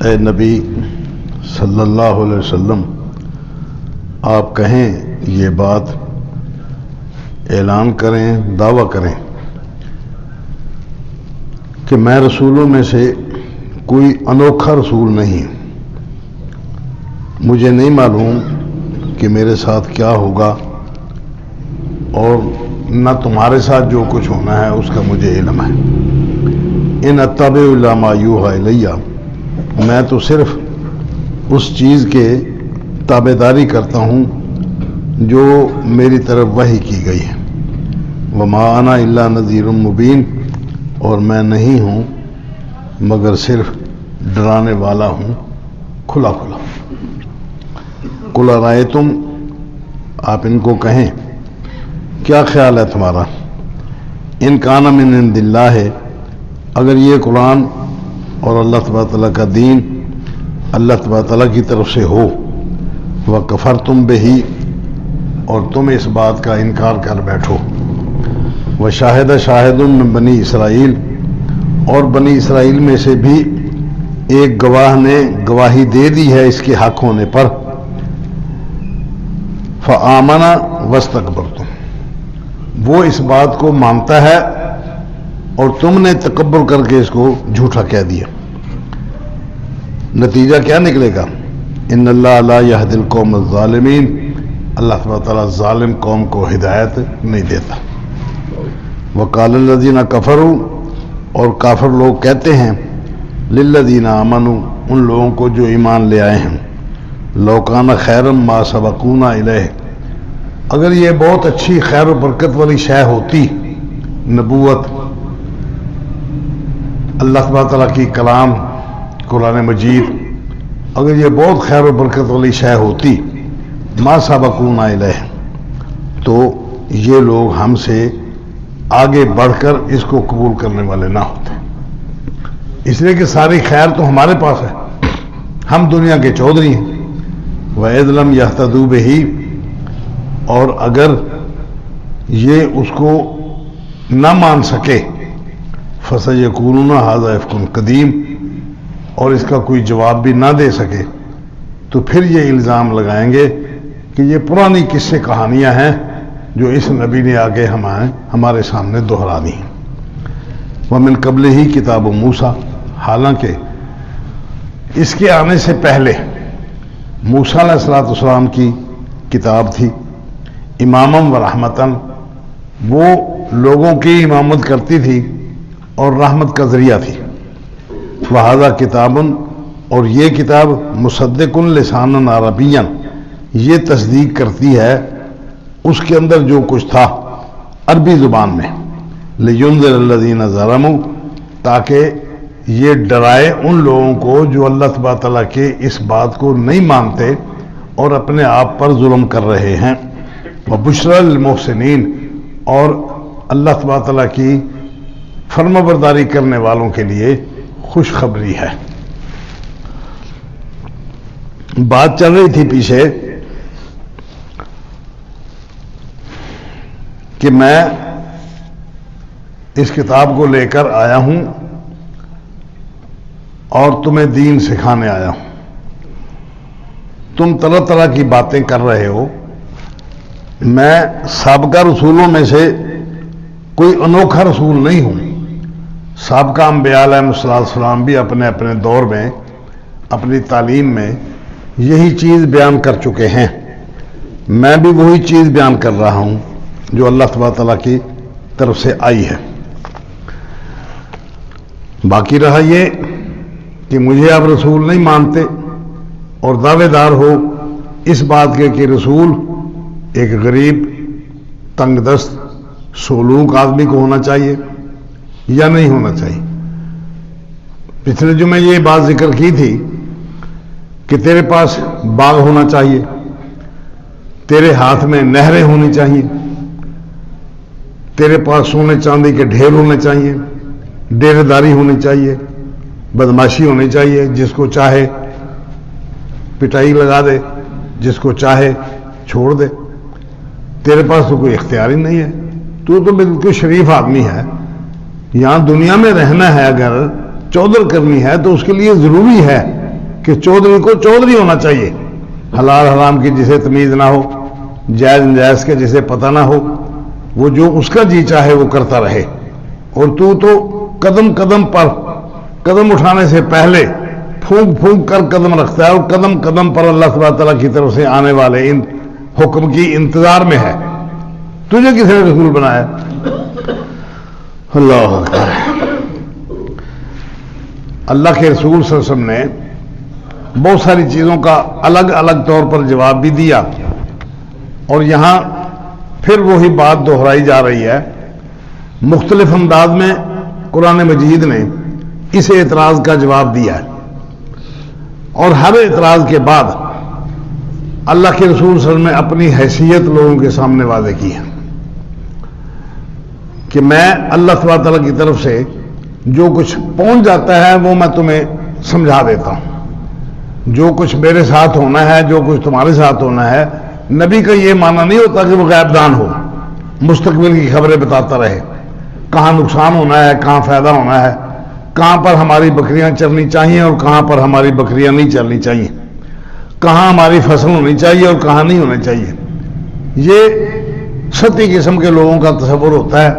اے نبی صلی اللہ علیہ وسلم، آپ کہیں، یہ بات اعلان کریں، دعویٰ کریں کہ میں رسولوں میں سے کوئی انوکھا رسول نہیں، مجھے نہیں معلوم کہ میرے ساتھ کیا ہوگا اور نہ تمہارے ساتھ جو کچھ ہونا ہے اس کا مجھے علم ہے۔ ان اتبع الا ما یوحی الیہ، میں تو صرف اس چیز کے تابعداری کرتا ہوں جو میری طرف وحی کی گئی ہے۔ وما انا الا نذیر مبین، اور میں نہیں ہوں مگر صرف ڈرانے والا ہوں کھلا کھلا۔ قل ارائیتم، آپ ان کو کہیں کیا خیال ہے تمہارا، ان کان من عند اللہ ہے، اگر یہ قرآن اور اللہ تبارک تعالیٰ کا دین اللہ تبارک تعالیٰ کی طرف سے ہو، وکفرتم بہ، اور تم اس بات کا انکار کر بیٹھو، وشاہد شاہد من بنی اسرائیل، اور بنی اسرائیل میں سے بھی ایک گواہ نے گواہی دے دی ہے اس کے حق ہونے پر، فآمن واستکبرتم، وہ اس بات کو مانتا ہے اور تم نے تکبر کر کے اس کو جھوٹا کہہ دیا، نتیجہ کیا نکلے گا؟ ان اللہ لا یہدی القوم الظالمین، اللہ تبارک تعالیٰ ظالم قوم کو ہدایت نہیں دیتا۔ وقال الذین کفروا، اور کافر لوگ کہتے ہیں، للذین آمنوا، ان لوگوں کو جو ایمان لے آئے ہیں، لو کان خیرا ما سبقونا الیہ، اگر یہ بہت اچھی خیر و برکت والی شے ہوتی، نبوت، اللہ تبارک تعالیٰ کی کلام قرآن مجید، اگر یہ بہت خیر و برکت والی شے ہوتی، ما سبقونا الیہ، تو یہ لوگ ہم سے آگے بڑھ کر اس کو قبول کرنے والے نہ ہوتے، اس لیے کہ ساری خیر تو ہمارے پاس ہے، ہم دنیا کے چودھری ہیں۔ وَإِذْ لَمْ يَهْتَدُوا بِهِ، اور اگر یہ اس کو نہ مان سکے، فَسَيَقُولُونَ هَذَا إِفْكٌ قَدِيمٌ، اور اس کا کوئی جواب بھی نہ دے سکے تو پھر یہ الزام لگائیں گے کہ یہ پرانی قصے کہانیاں ہیں جو اس نبی نے آگے ہمارے سامنے دہرا دی ہیں۔ وَمِن قَبْلِهِ کتاب موسیٰ، حالانکہ اس کے آنے سے پہلے موسیٰ علیہ السلام کی کتاب تھی، اماماً و رحمتاً، وہ لوگوں کی امامت کرتی تھی اور رحمت کا ذریعہ تھی۔ وَهَذَا کتاب، اور یہ کتاب مصدق لسانًا عربیًا، یہ تصدیق کرتی ہے اس کے اندر جو کچھ تھا عربی زبان میں، لِيُنذِرَ الَّذِينَ ظَلَمُوا، تاکہ یہ ڈرائے ان لوگوں کو جو اللہ تبارک تعالیٰ کے اس بات کو نہیں مانتے اور اپنے آپ پر ظلم کر رہے ہیں، وَبُشْرَى لِلْمُحْسِنِينَ، اور اللہ تبارک تعالیٰ کی فرمانبرداری کرنے والوں کے لیے خوشخبری ہے۔ بات چل رہی تھی پیچھے کہ میں اس کتاب کو لے کر آیا ہوں اور تمہیں دین سکھانے آیا ہوں، تم طرح طرح کی باتیں کر رہے ہو، میں سابقہ رسولوں میں سے کوئی انوکھا رسول نہیں ہوں، سابقہ انبیاء علیہ السلام بھی اپنے اپنے دور میں اپنی تعلیم میں یہی چیز بیان کر چکے ہیں، میں بھی وہی چیز بیان کر رہا ہوں جو اللہ تبارک تعالیٰ کی طرف سے آئی ہے۔ باقی رہا یہ کہ مجھے آپ رسول نہیں مانتے اور دعوے دار ہو اس بات کے کہ رسول ایک غریب، تنگ دست، سلوک آدمی کو ہونا چاہیے یا نہیں ہونا چاہیے۔ پچھلے جمعے یہ بات ذکر کی تھی کہ تیرے پاس باغ ہونا چاہیے، تیرے ہاتھ میں نہریں ہونی چاہیے، تیرے پاس سونے چاندی کے ڈھیر ہونے چاہیے، ڈیرے داری ہونی چاہیے، بدماشی ہونی چاہیے، جس کو چاہے پٹائی لگا دے، جس کو چاہے چھوڑ دے، تیرے پاس تو کوئی اختیار ہی نہیں ہے، تو بالکل شریف آدمی ہے، یہاں دنیا میں رہنا ہے، اگر چودر کرنی ہے تو اس کے لیے ضروری ہے کہ چودھری کو چودھری ہونا چاہیے، حلال حرام کی جسے تمیز نہ ہو، جائز نجائز کے جسے پتہ نہ ہو، وہ جو اس کا جی چاہے وہ کرتا رہے، اور تو قدم قدم پر قدم اٹھانے سے پہلے پھونک پھونک کر قدم رکھتا ہے، اور قدم قدم پر اللہ سبحانہ تعالیٰ کی طرف سے آنے والے ان حکم کی انتظار میں ہے۔ تجھے کس نے رسول بنایا؟ اللہ اکبر۔ اللہ کے رسول صلی اللہ علیہ وسلم نے بہت ساری چیزوں کا الگ الگ طور پر جواب بھی دیا، اور یہاں پھر وہی بات دہرائی جا رہی ہے، مختلف انداز میں قرآن مجید نے اس اعتراض کا جواب دیا ہے، اور ہر اعتراض کے بعد اللہ کے رسول صلی اللہ علیہ وسلم نے اپنی حیثیت لوگوں کے سامنے واضح کی ہے کہ میں اللہ سبحانہ تعالیٰ کی طرف سے جو کچھ پہنچ جاتا ہے وہ میں تمہیں سمجھا دیتا ہوں، جو کچھ میرے ساتھ ہونا ہے، جو کچھ تمہارے ساتھ ہونا ہے۔ نبی کا یہ معنی نہیں ہوتا کہ وہ غیب دان ہو، مستقبل کی خبریں بتاتا رہے، کہاں نقصان ہونا ہے، کہاں فائدہ ہونا ہے، کہاں پر ہماری بکریاں چرنی چاہیے اور کہاں پر ہماری بکریاں نہیں چرنی چاہیے، کہاں ہماری فصل ہونی چاہیے اور کہاں نہیں ہونی چاہیے۔ یہ سطحی قسم کے لوگوں کا تصور ہوتا ہے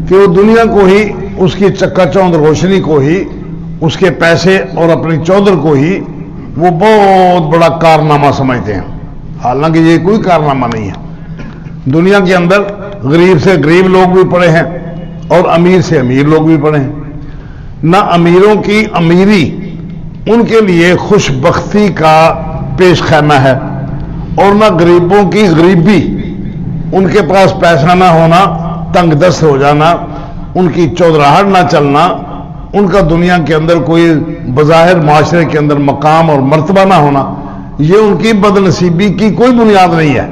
کہ وہ دنیا کو ہی، اس کی چکا چوند روشنی کو ہی، اس کے پیسے اور اپنی چودر کو ہی وہ بہت بڑا کارنامہ سمجھتے ہیں، حالانکہ یہ کوئی کارنامہ نہیں ہے۔ دنیا کے اندر غریب سے غریب لوگ بھی پڑے ہیں اور امیر سے امیر لوگ بھی پڑے ہیں۔ نہ امیروں کی امیری ان کے لیے خوش بختی کا پیش خیمہ ہے، اور نہ غریبوں کی غریبی، ان کے پاس پیسہ نہ ہونا، تنگ دست ہو جانا، ان کی چودراہٹ نہ چلنا، ان کا دنیا کے اندر کوئی بظاہر معاشرے کے اندر مقام اور مرتبہ نہ ہونا، یہ ان کی بد نصیبی کی کوئی بنیاد نہیں ہے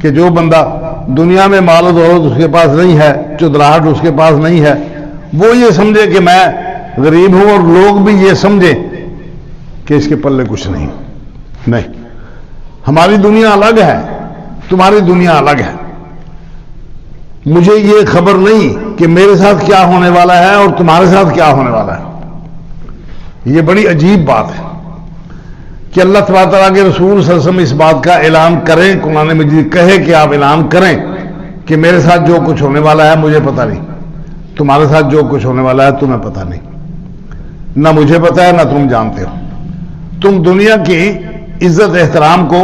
کہ جو بندہ دنیا میں مال و دولت اس کے پاس نہیں ہے، چودراہٹ اس کے پاس نہیں ہے، وہ یہ سمجھے کہ میں غریب ہوں، اور لوگ بھی یہ سمجھے کہ اس کے پلے کچھ نہیں۔ نہیں، ہماری دنیا الگ ہے، تمہاری دنیا الگ ہے۔ مجھے یہ خبر نہیں کہ میرے ساتھ کیا ہونے والا ہے اور تمہارے ساتھ کیا ہونے والا ہے۔ یہ بڑی عجیب بات ہے کہ اللہ تبارک تعالیٰ کے رسول صلی اللہ علیہ وسلم اس بات کا اعلان کریں، قرآن مجید کہے کہ آپ اعلان کریں کہ میرے ساتھ جو کچھ ہونے والا ہے مجھے پتہ نہیں، تمہارے ساتھ جو کچھ ہونے والا ہے تمہیں پتہ نہیں، نہ مجھے پتہ ہے نہ تم جانتے ہو۔ تم دنیا کی عزت احترام کو،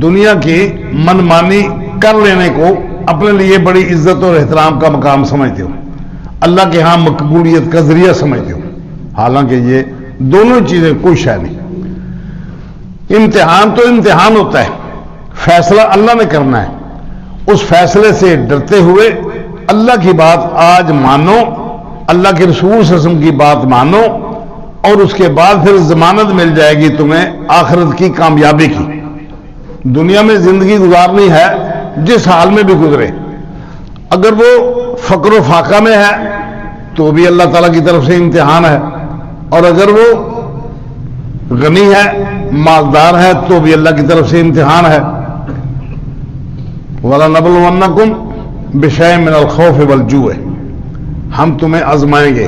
دنیا کی منمانی کر لینے کو اپنے لیے بڑی عزت اور احترام کا مقام سمجھتے ہو، اللہ کے ہاں مقبولیت کا ذریعہ سمجھتے ہو، حالانکہ یہ دونوں چیزیں کوئی شے نہیں۔ امتحان تو امتحان ہوتا ہے، فیصلہ اللہ نے کرنا ہے، اس فیصلے سے ڈرتے ہوئے اللہ کی بات آج مانو، اللہ کے رسول صلی اللہ علیہ وسلم کی بات مانو، اور اس کے بعد پھر ضمانت مل جائے گی تمہیں آخرت کی کامیابی کی۔ دنیا میں زندگی گزارنی ہے جس حال میں بھی گزرے، اگر وہ فقر و فاقہ میں ہے تو بھی اللہ تعالیٰ کی طرف سے امتحان ہے، اور اگر وہ غنی ہے، مالدار ہے، تو بھی اللہ کی طرف سے امتحان ہے۔ وَلَنَبْلُوَنَّكُمْ بِشَيْءٍ مِّنَ الْخَوْفِ وَالْجُوعِ، ہم تمہیں آزمائیں گے،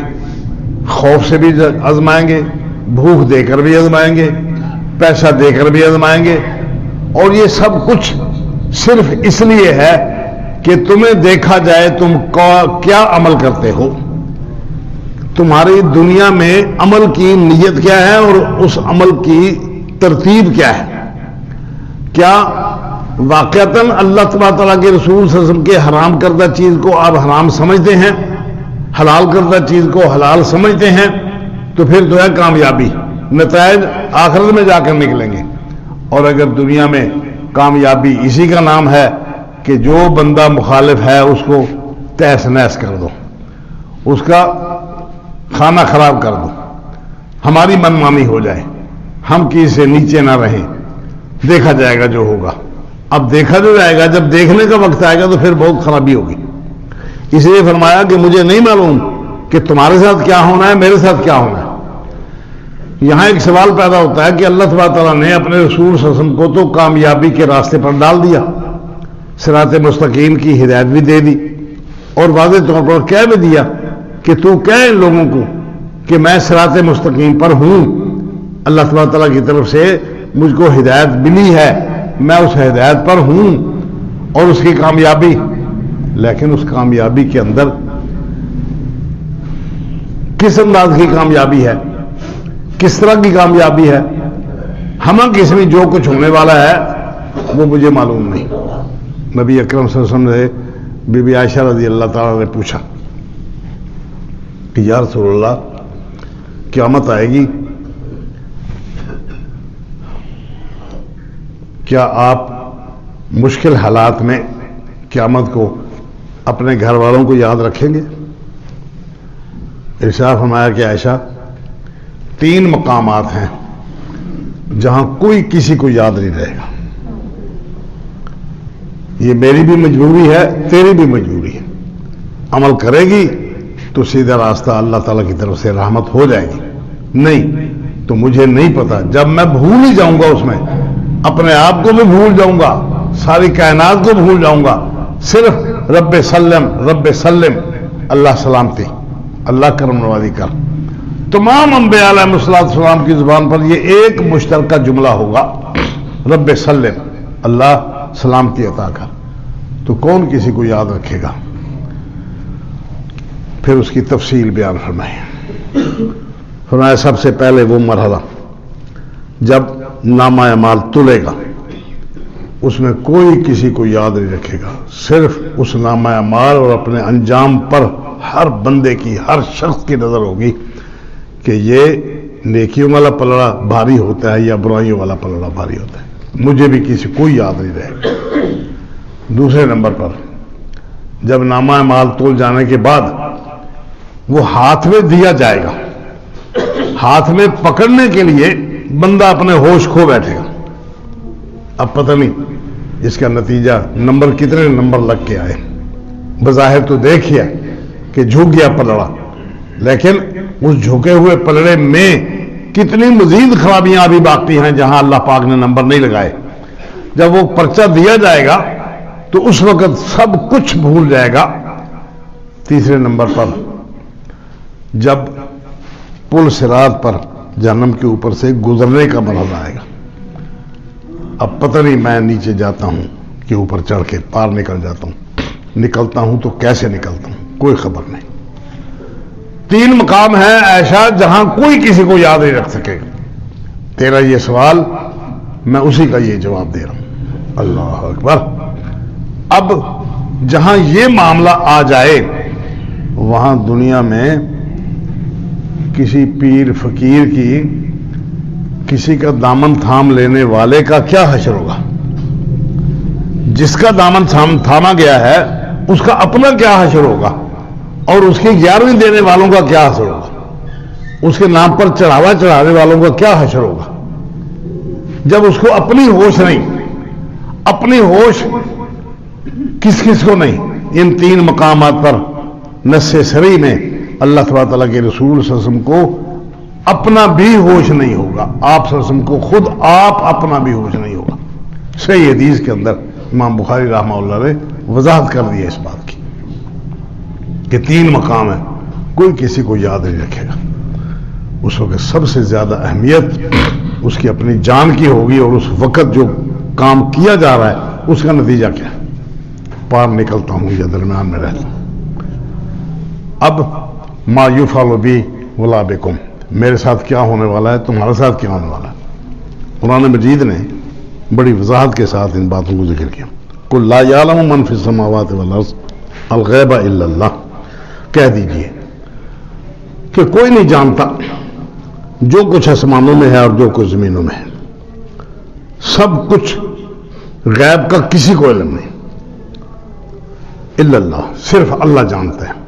خوف سے بھی آزمائیں گے، بھوک دے کر بھی آزمائیں گے، پیسہ دے کر بھی آزمائیں گے، اور یہ سب کچھ صرف اس لیے ہے کہ تمہیں دیکھا جائے تم کیا عمل کرتے ہو، تمہاری دنیا میں عمل کی نیت کیا ہے اور اس عمل کی ترتیب کیا ہے۔ کیا واقعتاً اللہ تبارک تعالیٰ کے رسول صلی اللہ علیہ وسلم کے حرام کردہ چیز کو آپ حرام سمجھتے ہیں، حلال کردہ چیز کو حلال سمجھتے ہیں، تو پھر جو ہے کامیابی، نتائج آخرت میں جا کر نکلیں گے۔ اور اگر دنیا میں کامیابی اسی کا نام ہے کہ جو بندہ مخالف ہے اس کو تہس نہس کر دو، اس کا کھانا خراب کر دو، ہماری منمانی ہو جائے، ہم کسی سے نیچے نہ رہیں، دیکھا جائے گا جو ہوگا۔ اب دیکھا جو جائے گا، جب دیکھنے کا وقت آئے گا تو پھر بہت خرابی ہوگی۔ اس لیے فرمایا کہ مجھے نہیں معلوم کہ تمہارے ساتھ کیا ہونا ہے، میرے ساتھ کیا ہونا ہے۔ یہاں ایک سوال پیدا ہوتا ہے کہ اللہ تبارک تعالیٰ نے اپنے رسول صلی اللہ علیہ وسلم کو تو کامیابی کے راستے پر ڈال دیا، صراط مستقیم کی ہدایت بھی دے دی، اور واضح طور پر کہہ بھی دیا کہ تو کہہ ان لوگوں کو کہ میں صراط مستقیم پر ہوں، اللہ تبارک تعالیٰ کی طرف سے مجھ کو ہدایت ملی ہے، میں اس ہدایت پر ہوں اور اس کی کامیابی، لیکن اس کامیابی کے اندر کس انداز کی کامیابی ہے، کس طرح کی کامیابی ہے، ہمیں کس میں جو کچھ ہونے والا ہے وہ مجھے معلوم نہیں۔ نبی اکرم صلی اللہ علیہ وسلم سے بی بی عائشہ رضی اللہ تعالیٰ نے پوچھا کہ یا رسول اللہ قیامت آئے گی، کیا آپ مشکل حالات میں قیامت کو اپنے گھر والوں کو یاد رکھیں گے؟ ارشاد فرمایا کہ عائشہ 3 مقامات ہیں جہاں کوئی کسی کو یاد نہیں رہے گا، یہ میری بھی مجبوری ہے، تیری بھی مجبوری ہے، عمل کرے گی تو سیدھا راستہ اللہ تعالیٰ کی طرف سے رحمت ہو جائے گی، نہیں تو مجھے نہیں پتا، جب میں بھول ہی جاؤں گا اس میں، اپنے آپ کو بھی بھول جاؤں گا، ساری کائنات کو بھول جاؤں گا، صرف رب سلم، اللہ سلامتی، اللہ کرم نوازی کر۔ تمام انبیاء علیہ السلام کی زبان پر یہ ایک مشترکہ جملہ ہوگا، رب سلم، اللہ سلامتی عطا کر، تو کون کسی کو یاد رکھے گا؟ پھر اس کی تفصیل بیان فرمائی، فرمایا سب سے پہلے وہ مرحلہ جب نامہ اعمال تلے گا، اس میں کوئی کسی کو یاد نہیں رکھے گا، صرف اس نامہ اعمال اور اپنے انجام پر ہر بندے کی، ہر شخص کی نظر ہوگی کہ یہ نیکیوں والا پلڑا بھاری ہوتا ہے یا برائیوں والا پلڑا بھاری ہوتا ہے، مجھے بھی کسی کوئی یاد نہیں رہے گا۔ دوسرے نمبر پر جب نامہ اعمال تول جانے کے بعد وہ ہاتھ میں دیا جائے گا، ہاتھ میں پکڑنے کے لیے بندہ اپنے ہوش کھو بیٹھے گا، اب پتہ نہیں اس کا نتیجہ نمبر کتنے نمبر لگ کے آئے، بظاہر تو دیکھیے کہ جھک گیا پلڑا، لیکن اس جھکے ہوئے پلڑے میں کتنی مزید خرابیاں ابھی باقی ہیں جہاں اللہ پاک نے نمبر نہیں لگائے۔ جب وہ پرچہ دیا جائے گا تو اس وقت سب کچھ بھول جائے گا۔ تیسرے نمبر پر جب پل صراط پر جہنم کے اوپر سے گزرنے کا مرحلہ آئے گا، اب پتہ نہیں میں نیچے جاتا ہوں کہ اوپر چڑھ کے پار نکل جاتا ہوں، نکلتا ہوں تو کیسے نکلتا ہوں کوئی خبر نہیں۔ 3 مقام ہیں عائشہ جہاں کوئی کسی کو یاد نہیں رکھ سکے گا۔ تیرا یہ سوال میں اسی کا یہ جواب دے رہا ہوں۔ اللہ اکبر۔ اب جہاں یہ معاملہ آ جائے وہاں دنیا میں کسی پیر فقیر کی، کسی کا دامن تھام لینے والے کا کیا حشر ہوگا؟ جس کا دامن تھاما گیا ہے اس کا اپنا کیا حشر ہوگا، اور اس کی 11ویں دینے والوں کا کیا حشر ہوگا، اس کے نام پر چڑھاوا چڑھانے والوں کا کیا حشر ہوگا، جب اس کو اپنی ہوش نہیں، اپنی ہوش کس کس کو نہیں۔ ان 3 مقامات پر نص صریح میں اللہ تبارک تعالیٰ کے رسول صلی اللہ علیہ وسلم کو اپنا بھی ہوش نہیں ہوگا، آپ صلی اللہ علیہ وسلم کو خود آپ اپنا بھی ہوش نہیں ہوگا۔ صحیح حدیث کے اندر امام بخاری رحمہ اللہ نے وضاحت کر دی ہے اس بات کی کہ 3 مقام ہیں، کوئی کسی کو یاد نہیں رکھے گا۔ اس وقت سب سے زیادہ اہمیت اس کی اپنی جان کی ہوگی، اور اس وقت جو کام کیا جا رہا ہے اس کا نتیجہ کیا ہے، پار نکلتا ہوں یا درمیان میں رہتا ہوں۔ اب ما یفعل بی ولا بکم، میرے ساتھ کیا ہونے والا ہے، تمہارے ساتھ کیا ہونے والا ہے۔ قرآن مجید نے بڑی وضاحت کے ساتھ ان باتوں کو ذکر کیا۔ قل لا یعلم من فی السماوات والارض الغیب الا اللہ، کہہ دیجئے کہ کوئی نہیں جانتا جو کچھ آسمانوں میں ہے اور جو کچھ زمینوں میں ہے، سب کچھ غیب کا کسی کو علم نہیں، الا اللہ، صرف اللہ جانتا ہے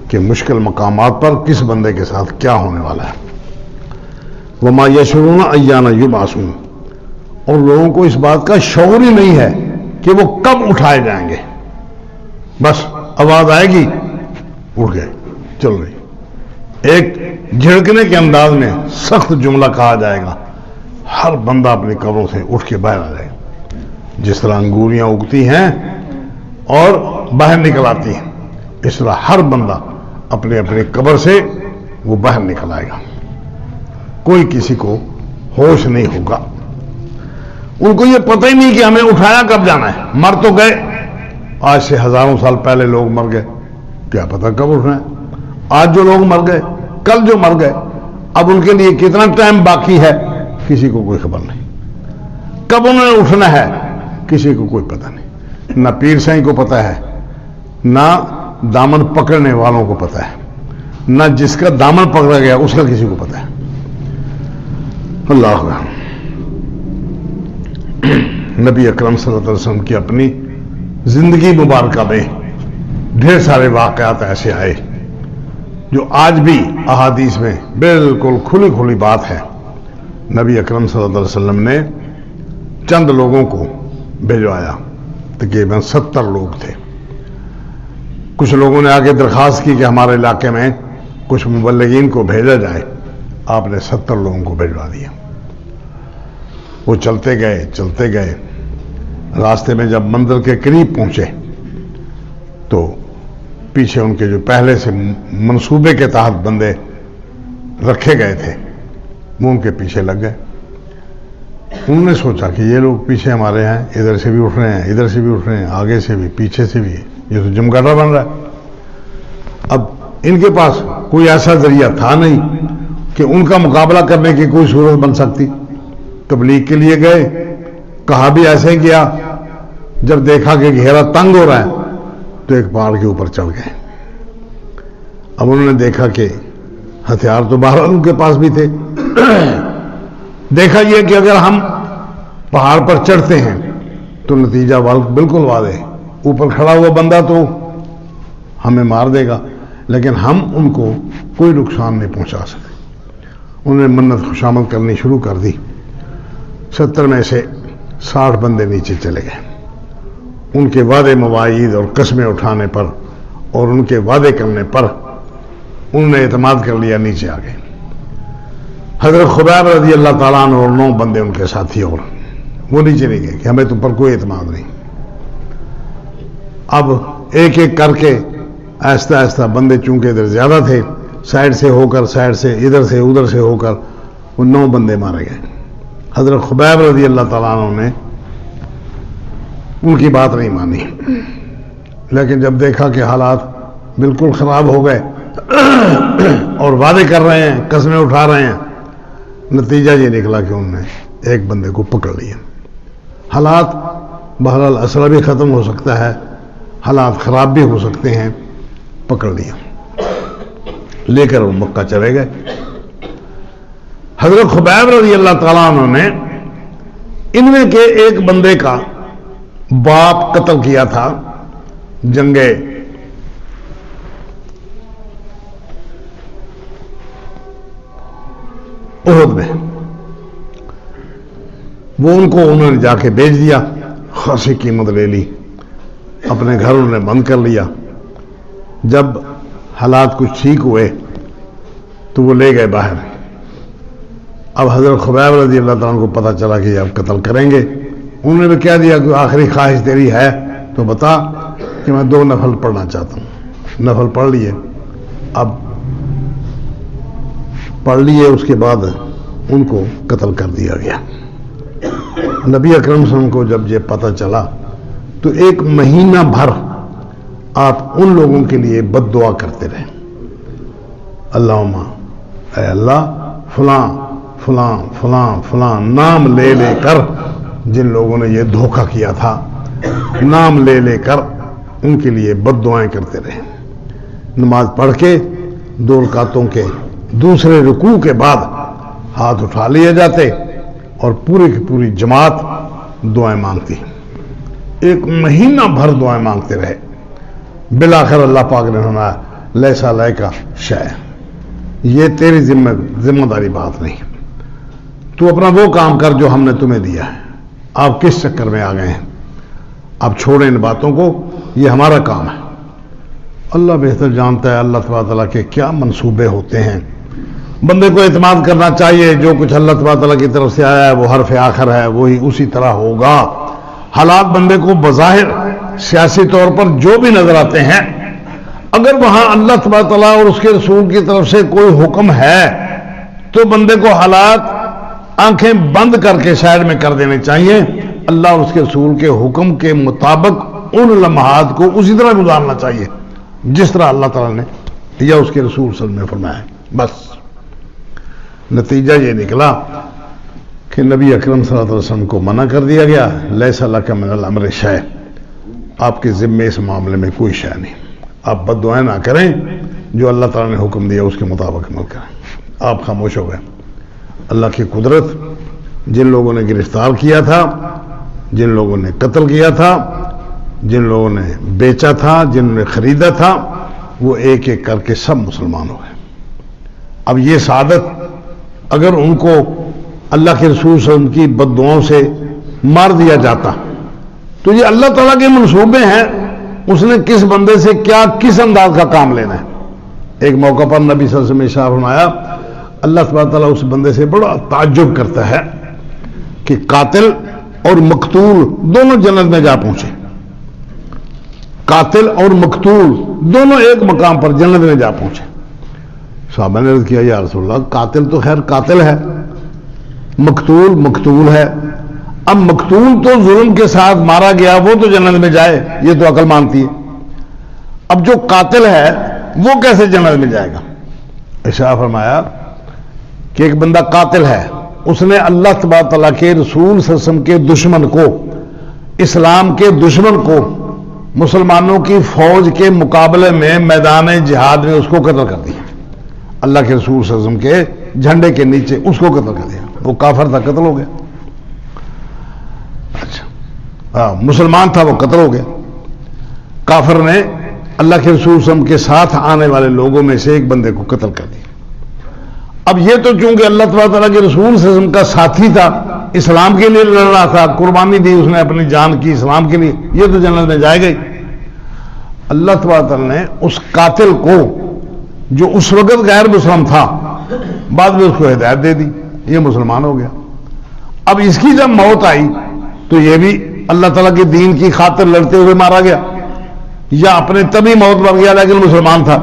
کہ مشکل مقامات پر کس بندے کے ساتھ کیا ہونے والا ہے۔ وما یشعرون ایان یبعثون، اور لوگوں کو اس بات کا شعور ہی نہیں ہے کہ وہ کب اٹھائے جائیں گے، بس آواز آئے گی اٹھ گئے چل رہی، ایک جھڑکنے کے انداز میں سخت جملہ کہا جائے گا، ہر بندہ اپنی قبروں سے اٹھ کے باہر آ جائے گا۔ جس طرح انگوریاں اگتی ہیں اور باہر نکل آتی ہیں، اس طرح ہر بندہ اپنے اپنے قبر سے وہ باہر نکل آئے گا، کوئی کسی کو ہوش نہیں ہوگا. ان کو یہ پتہ ہی نہیں کہ ہمیں اٹھایا کب جانا ہے. مر تو گئے, آج سے ہزاروں سال پہلے لوگ مر گئے, کیا پتہ کب اٹھنا ہے. آج جو لوگ مر گئے, کل جو مر گئے, اب ان کے لیے کتنا ٹائم باقی ہے کسی کو کوئی خبر نہیں. کب انہوں نے اٹھنا ہے کسی کو کوئی پتہ نہیں. نہ پیر سائیں کو پتہ ہے, نہ دامن پکڑنے والوں کو پتہ ہے, نہ جس کا دامن پکڑا گیا اس کا کسی کو پتہ ہے. اللہ اکبر. نبی اکرم صلی اللہ علیہ وسلم کی اپنی زندگی مبارکہ میں ڈھیر سارے واقعات ایسے آئے جو آج بھی احادیث میں بالکل کھلی کھلی بات ہے. نبی اکرم صلی اللہ علیہ وسلم نے چند لوگوں کو بھیجوایا, تقریباً 70 لوگ تھے. کچھ لوگوں نے آگے درخواست کی کہ ہمارے علاقے میں کچھ مبلغین کو بھیجا جائے. آپ نے 70 لوگوں کو بھیجوا دیا. وہ چلتے گئے. راستے میں جب مندر کے قریب پہنچے تو پیچھے ان کے جو پہلے سے منصوبے کے تحت بندے رکھے گئے تھے وہ ان کے پیچھے لگ گئے. انہوں نے سوچا کہ یہ لوگ پیچھے ہمارے ہیں, ادھر سے بھی اٹھ رہے ہیں, ادھر سے بھی اٹھ رہے ہیں, آگے سے بھی, پیچھے سے بھی, یہ تو جمگاٹا بن رہا ہے. اب ان کے پاس کوئی ایسا ذریعہ تھا نہیں کہ ان کا مقابلہ کرنے کی کوئی صورت بن سکتی. تبلیغ کے لیے گئے, کہا بھی ایسے کیا, جب دیکھا کہ گھیرا تنگ ہو رہا ہے تو ایک پہاڑ کے اوپر چڑھ گئے. اب انہوں نے دیکھا کہ ہتھیار تو باہر ان کے پاس بھی تھے. دیکھا یہ کہ اگر ہم پہاڑ پر چڑھتے ہیں تو نتیجہ بالکل واضح, اوپر کھڑا ہوا بندہ تو ہمیں مار دے گا, لیکن ہم ان کو کوئی نقصان نہیں پہنچا سکتے. انہوں نے منت خوشامد کرنی شروع کر دی. 70 میں سے 60 بندے نیچے چلے گئے. ان کے وعدے مواعید اور قسمیں اٹھانے پر اور ان کے وعدے کرنے پر انہوں نے اعتماد کر لیا, نیچے آ گئے. حضرت خبیب رضی اللہ تعالیٰ عنہ اور 9 بندے ان کے ساتھی اور وہ نیچے نہیں گئے کہ ہمیں تم پر کوئی اعتماد نہیں. اب ایک ایک کر کے آہستہ آہستہ بندے چونکہ ادھر زیادہ تھے, سائڈ سے ہو کر, سائڈ سے ادھر سے ادھر سے ہو کر وہ 9 بندے مارے گئے. حضرت خبیب رضی اللہ تعالیٰ عنہ نے ان کی بات نہیں مانی, لیکن جب دیکھا کہ حالات بالکل خراب ہو گئے اور وعدے کر رہے ہیں, قسمیں اٹھا رہے ہیں, نتیجہ یہ نکلا کہ انہوں نے ایک بندے کو پکڑ لیا. حالات بہرحال اسرہ بھی ختم ہو سکتا ہے, حالات خراب بھی ہو سکتے ہیں. پکڑ لیا, لے کر وہ مکہ چلے گئے. حضرت خبیب رضی اللہ تعالیٰ عنہ نے ان میں کے ایک بندے کا باپ قتل کیا تھا جنگ احد میں. وہ ان کو انہوں نے جا کے بیچ دیا, خاصی قیمت لے لی, اپنے گھر انہوں نے بند کر لیا. جب حالات کچھ ٹھیک ہوئے تو وہ لے گئے باہر. اب حضرت خبیب رضی اللہ تعالیٰ کو پتہ چلا کہ اب قتل کریں گے. انہوں نے بھی کہہ دیا کہ آخری خواہش تیری ہے تو بتا کہ میں 2 نفل پڑھنا چاہتا ہوں. نفل پڑھ لیے. اب پڑھ لیے, اس کے بعد ان کو قتل کر دیا گیا. نبی اکرم صلی اللہ علیہ وسلم کو جب یہ پتہ چلا تو 1 مہینہ بھر آپ ان لوگوں کے لیے بد دعا کرتے رہے. اللہم, اے اللہ, فلاں فلاں فلاں فلاں نام لے لے کر جن لوگوں نے یہ دھوکہ کیا تھا, نام لے لے کر ان کے لیے بد دعائیں کرتے رہے. نماز پڑھ کے 2 رکعتوں کے دوسرے رکوع کے بعد ہاتھ اٹھا لیے جاتے اور پوری کی پوری جماعت دعائیں مانگتی. 1 مہینہ بھر دعائیں مانگتے رہے. بالآخر اللہ پاک نے فرمایا لیسا علیکا شیء, یہ تیری ذمہ داری بات نہیں, تو اپنا وہ کام کر جو ہم نے تمہیں دیا ہے. آپ کس چکر میں آ گئے ہیں, آپ چھوڑیں ان باتوں کو, یہ ہمارا کام ہے. اللہ بہتر جانتا ہے اللہ تبارک تعالیٰ کے کیا منصوبے ہوتے ہیں. بندے کو اعتماد کرنا چاہیے, جو کچھ اللہ تبارک تعالیٰ کی طرف سے آیا ہے وہ حرف آخر ہے, وہی اسی طرح ہوگا. حالات بندے کو بظاہر سیاسی طور پر جو بھی نظر آتے ہیں, اگر وہاں اللہ تبارک تعالیٰ اور اس کے رسول کی طرف سے کوئی حکم ہے تو بندے کو حالات آنکھیں بند کر کے سائڈ میں کر دینے چاہیے. اللہ اور اس کے رسول کے حکم کے مطابق ان لمحات کو اسی طرح گزارنا چاہیے جس طرح اللہ تعالیٰ نے یا اس کے رسول صلی اللہ علیہ وسلم نے فرمایا ہے. بس نتیجہ یہ نکلا کہ نبی اکرم صلی اللہ علیہ وسلم کو منع کر دیا گیا. لیس لک من الامر شیء، آپ کے ذمے اس معاملے میں کوئی شے نہیں. آپ بد دعائیں نہ کریں، جو اللہ تعالیٰ نے حکم دیا اس کے مطابق عمل کریں. آپ خاموش ہو گئے. اللہ کی قدرت، جن لوگوں نے گرفتار کیا تھا، جن لوگوں نے قتل کیا تھا، جن لوگوں نے بیچا تھا، جنہوں نے خریدا تھا، وہ ایک ایک کر کے سب مسلمان ہو گئے. اب یہ سعادت اگر ان کو اللہ کے رسول صلی اللہ علیہ وسلم کی بد دعاؤں سے مار دیا جاتا تو یہ اللہ تعالیٰ کے منصوبے ہیں. اس نے کس بندے سے کیا کس انداز کا کام لینا ہے. ایک موقع پر نبی صلی اللہ علیہ وسلم نے ارشاد فرمایا، اللہ تبارک تعالیٰ اس بندے سے بڑا تعجب کرتا ہے کہ قاتل اور مقتول دونوں جنت میں جا پہنچے. قاتل اور مقتول دونوں ایک مقام پر جنت میں جا پہنچے. صحابہ نے عرض کیا، یا رسول اللہ، قاتل تو خیر قاتل ہے، مقتول مقتول ہے. اب مقتول تو ظلم کے ساتھ مارا گیا، وہ تو جنت میں جائے، یہ تو عقل مانتی ہے. اب جو قاتل ہے وہ کیسے جنت میں جائے گا؟ ارشاد فرمایا کہ ایک بندہ قاتل ہے، اس نے اللہ تبارک تعالیٰ کے رسول صلی اللہ علیہ وسلم کے دشمن کو، اسلام کے دشمن کو، مسلمانوں کی فوج کے مقابلے میں میدان جہاد میں اس کو قتل کر دیا. اللہ کے رسول صلی اللہ علیہ وسلم کے جھنڈے کے نیچے اس کو قتل کر دیا. وہ کافر تھا، قتل ہو گیا. اچھا، مسلمان تھا، وہ قتل ہو گیا. کافر نے اللہ کے رسول صلی اللہ علیہ وسلم کے ساتھ آنے والے لوگوں میں سے ایک بندے کو قتل کر دیا. اب یہ تو چونکہ اللہ تبارک تعالیٰ کے رسول صلی اللہ علیہ وسلم کا ساتھی تھا، اسلام کے لیے لڑ رہا تھا، قربانی دی اس نے اپنی جان کی اسلام کے لیے، یہ تو جنت میں جائے گئی. اللہ تبارک تعالیٰ نے اس قاتل کو جو اس وقت غیر مسلم تھا بعد میں اس کو ہدایت دے دی، یہ مسلمان ہو گیا. اب اس کی جب موت آئی تو یہ بھی اللہ تعالیٰ کے دین کی خاطر لڑتے ہوئے مارا گیا، یا اپنے تبھی موت مر گیا لیکن مسلمان تھا.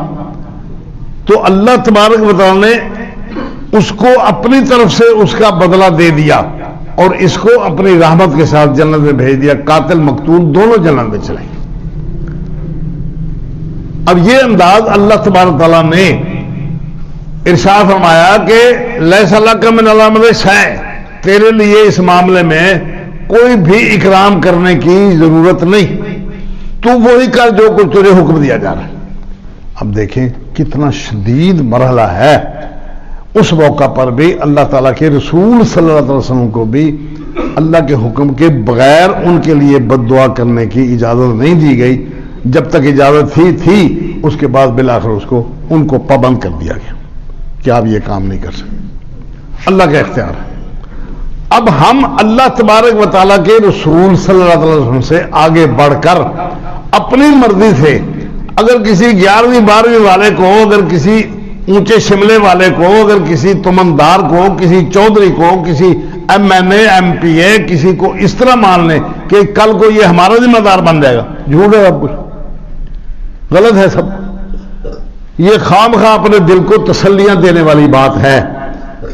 تو اللہ تبارک و تعالیٰ نے اس کو اپنی طرف سے اس کا بدلہ دے دیا اور اس کو اپنی رحمت کے ساتھ جنت میں بھیج دیا. قاتل مقتول دونوں جنت میں چلے. اب یہ انداز اللہ تبارک تعالیٰ نے ارشاد فرمایا کہ لیس لک من الامر شیء، تیرے لیے اس معاملے میں کوئی بھی اکرام کرنے کی ضرورت نہیں، تو وہی کر جو کچھ تجھے حکم دیا جا رہا ہے. اب دیکھیں کتنا شدید مرحلہ ہے. اس موقع پر بھی اللہ تعالیٰ کے رسول صلی اللہ علیہ وسلم کو بھی اللہ کے حکم کے بغیر ان کے لیے بد دعا کرنے کی اجازت نہیں دی گئی. جب تک اجازت تھی اس کے بعد بالآخر ان کو پابند کر دیا گیا کہ آپ یہ کام نہیں کر سکتے. اللہ کا اختیار ہے. اب ہم اللہ تبارک و تعالیٰ کے رسول صلی اللہ علیہ وسلم سے آگے بڑھ کر اپنی مرضی سے اگر کسی 11ویں 12ویں والے کو، اگر کسی اونچے شملے والے کو، اگر کسی تمندار کو، کسی چودھری کو، کسی ایم این اے، ایم پی اے، کسی کو اس طرح مان لیں کہ کل کو یہ ہمارا ذمہ دار بن جائے گا، جھوٹ ہے، سب کچھ غلط ہے سب. یہ خام خواہ اپنے دل کو تسلیاں دینے والی بات ہے،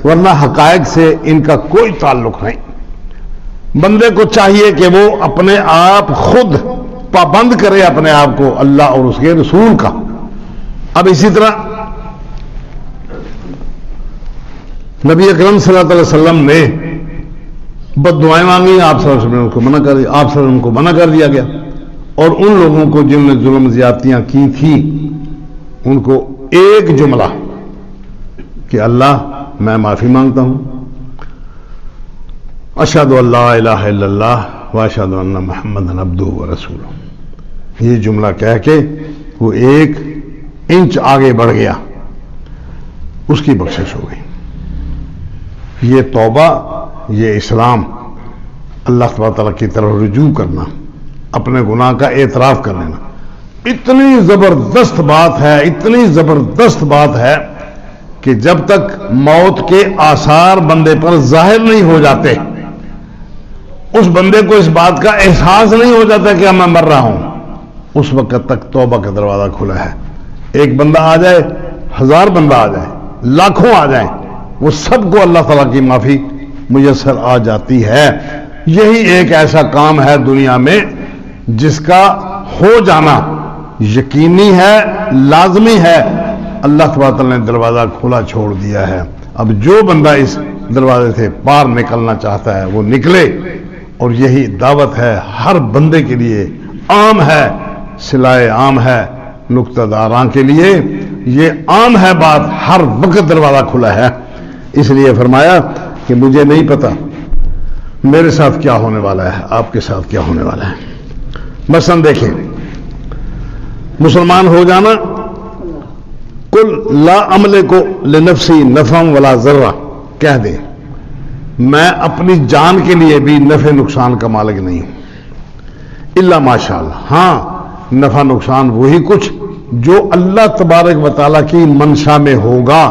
ورنہ حقائق سے ان کا کوئی تعلق نہیں. بندے کو چاہیے کہ وہ اپنے آپ خود پابند کرے اپنے آپ کو اللہ اور اس کے رسول کا. اب اسی طرح نبی اکرم صلی اللہ علیہ وسلم نے بد دعائیں مانگی، آپ صلی اللہ علیہ وسلم کو منع کر دیا، آپ صلی اللہ علیہ وسلم کو منع کر دیا گیا. اور ان لوگوں کو جنہوں نے ظلم زیادتیاں کی تھی ان کو ایک جملہ کہ اللہ میں معافی مانگتا ہوں، اشہد ان لا الہ الا اللہ واشہد ان محمد عبدہ ورسولہ، یہ جملہ کہہ کے وہ 1 انچ آگے بڑھ گیا، اس کی بخشش ہو گئی. یہ توبہ، یہ اسلام، اللہ تبارک تعالیٰ کی طرف رجوع کرنا، اپنے گناہ کا اعتراف کر لینا، اتنی زبردست بات ہے، اتنی زبردست بات ہے کہ جب تک موت کے آثار بندے پر ظاہر نہیں ہو جاتے، اس بندے کو اس بات کا احساس نہیں ہو جاتا کہ میں مر رہا ہوں، اس وقت تک توبہ کا دروازہ کھلا ہے. ایک بندہ آ جائے، 1000 بندہ آ جائے، لاکھوں آ جائیں، وہ سب کو اللہ تعالیٰ کی معافی میسر آ جاتی ہے. یہی ایک ایسا کام ہے دنیا میں جس کا ہو جانا یقینی ہے, لازمی ہے. اللہ تبارک تعالیٰ نے دروازہ کھلا چھوڑ دیا ہے. اب جو بندہ اس دروازے سے پار نکلنا چاہتا ہے وہ نکلے, اور یہی دعوت ہے ہر بندے کے لیے, عام ہے, صلائے عام ہے نقطہ داراں کے لیے. یہ عام ہے بات, ہر وقت دروازہ کھلا ہے. اس لیے فرمایا کہ مجھے نہیں پتا میرے ساتھ کیا ہونے والا ہے, آپ کے ساتھ کیا ہونے والا ہے. مثلا دیکھیں, مسلمان ہو جانا, کل لا املک لنفسی نفعا ولا ضرا کہہ دے, میں اپنی جان کے لیے بھی نفع نقصان کا مالک نہیں ہوں الا ماشاء اللہ. ہاں نفع نقصان وہی کچھ جو اللہ تبارک و تعالیٰ کی منشا میں ہوگا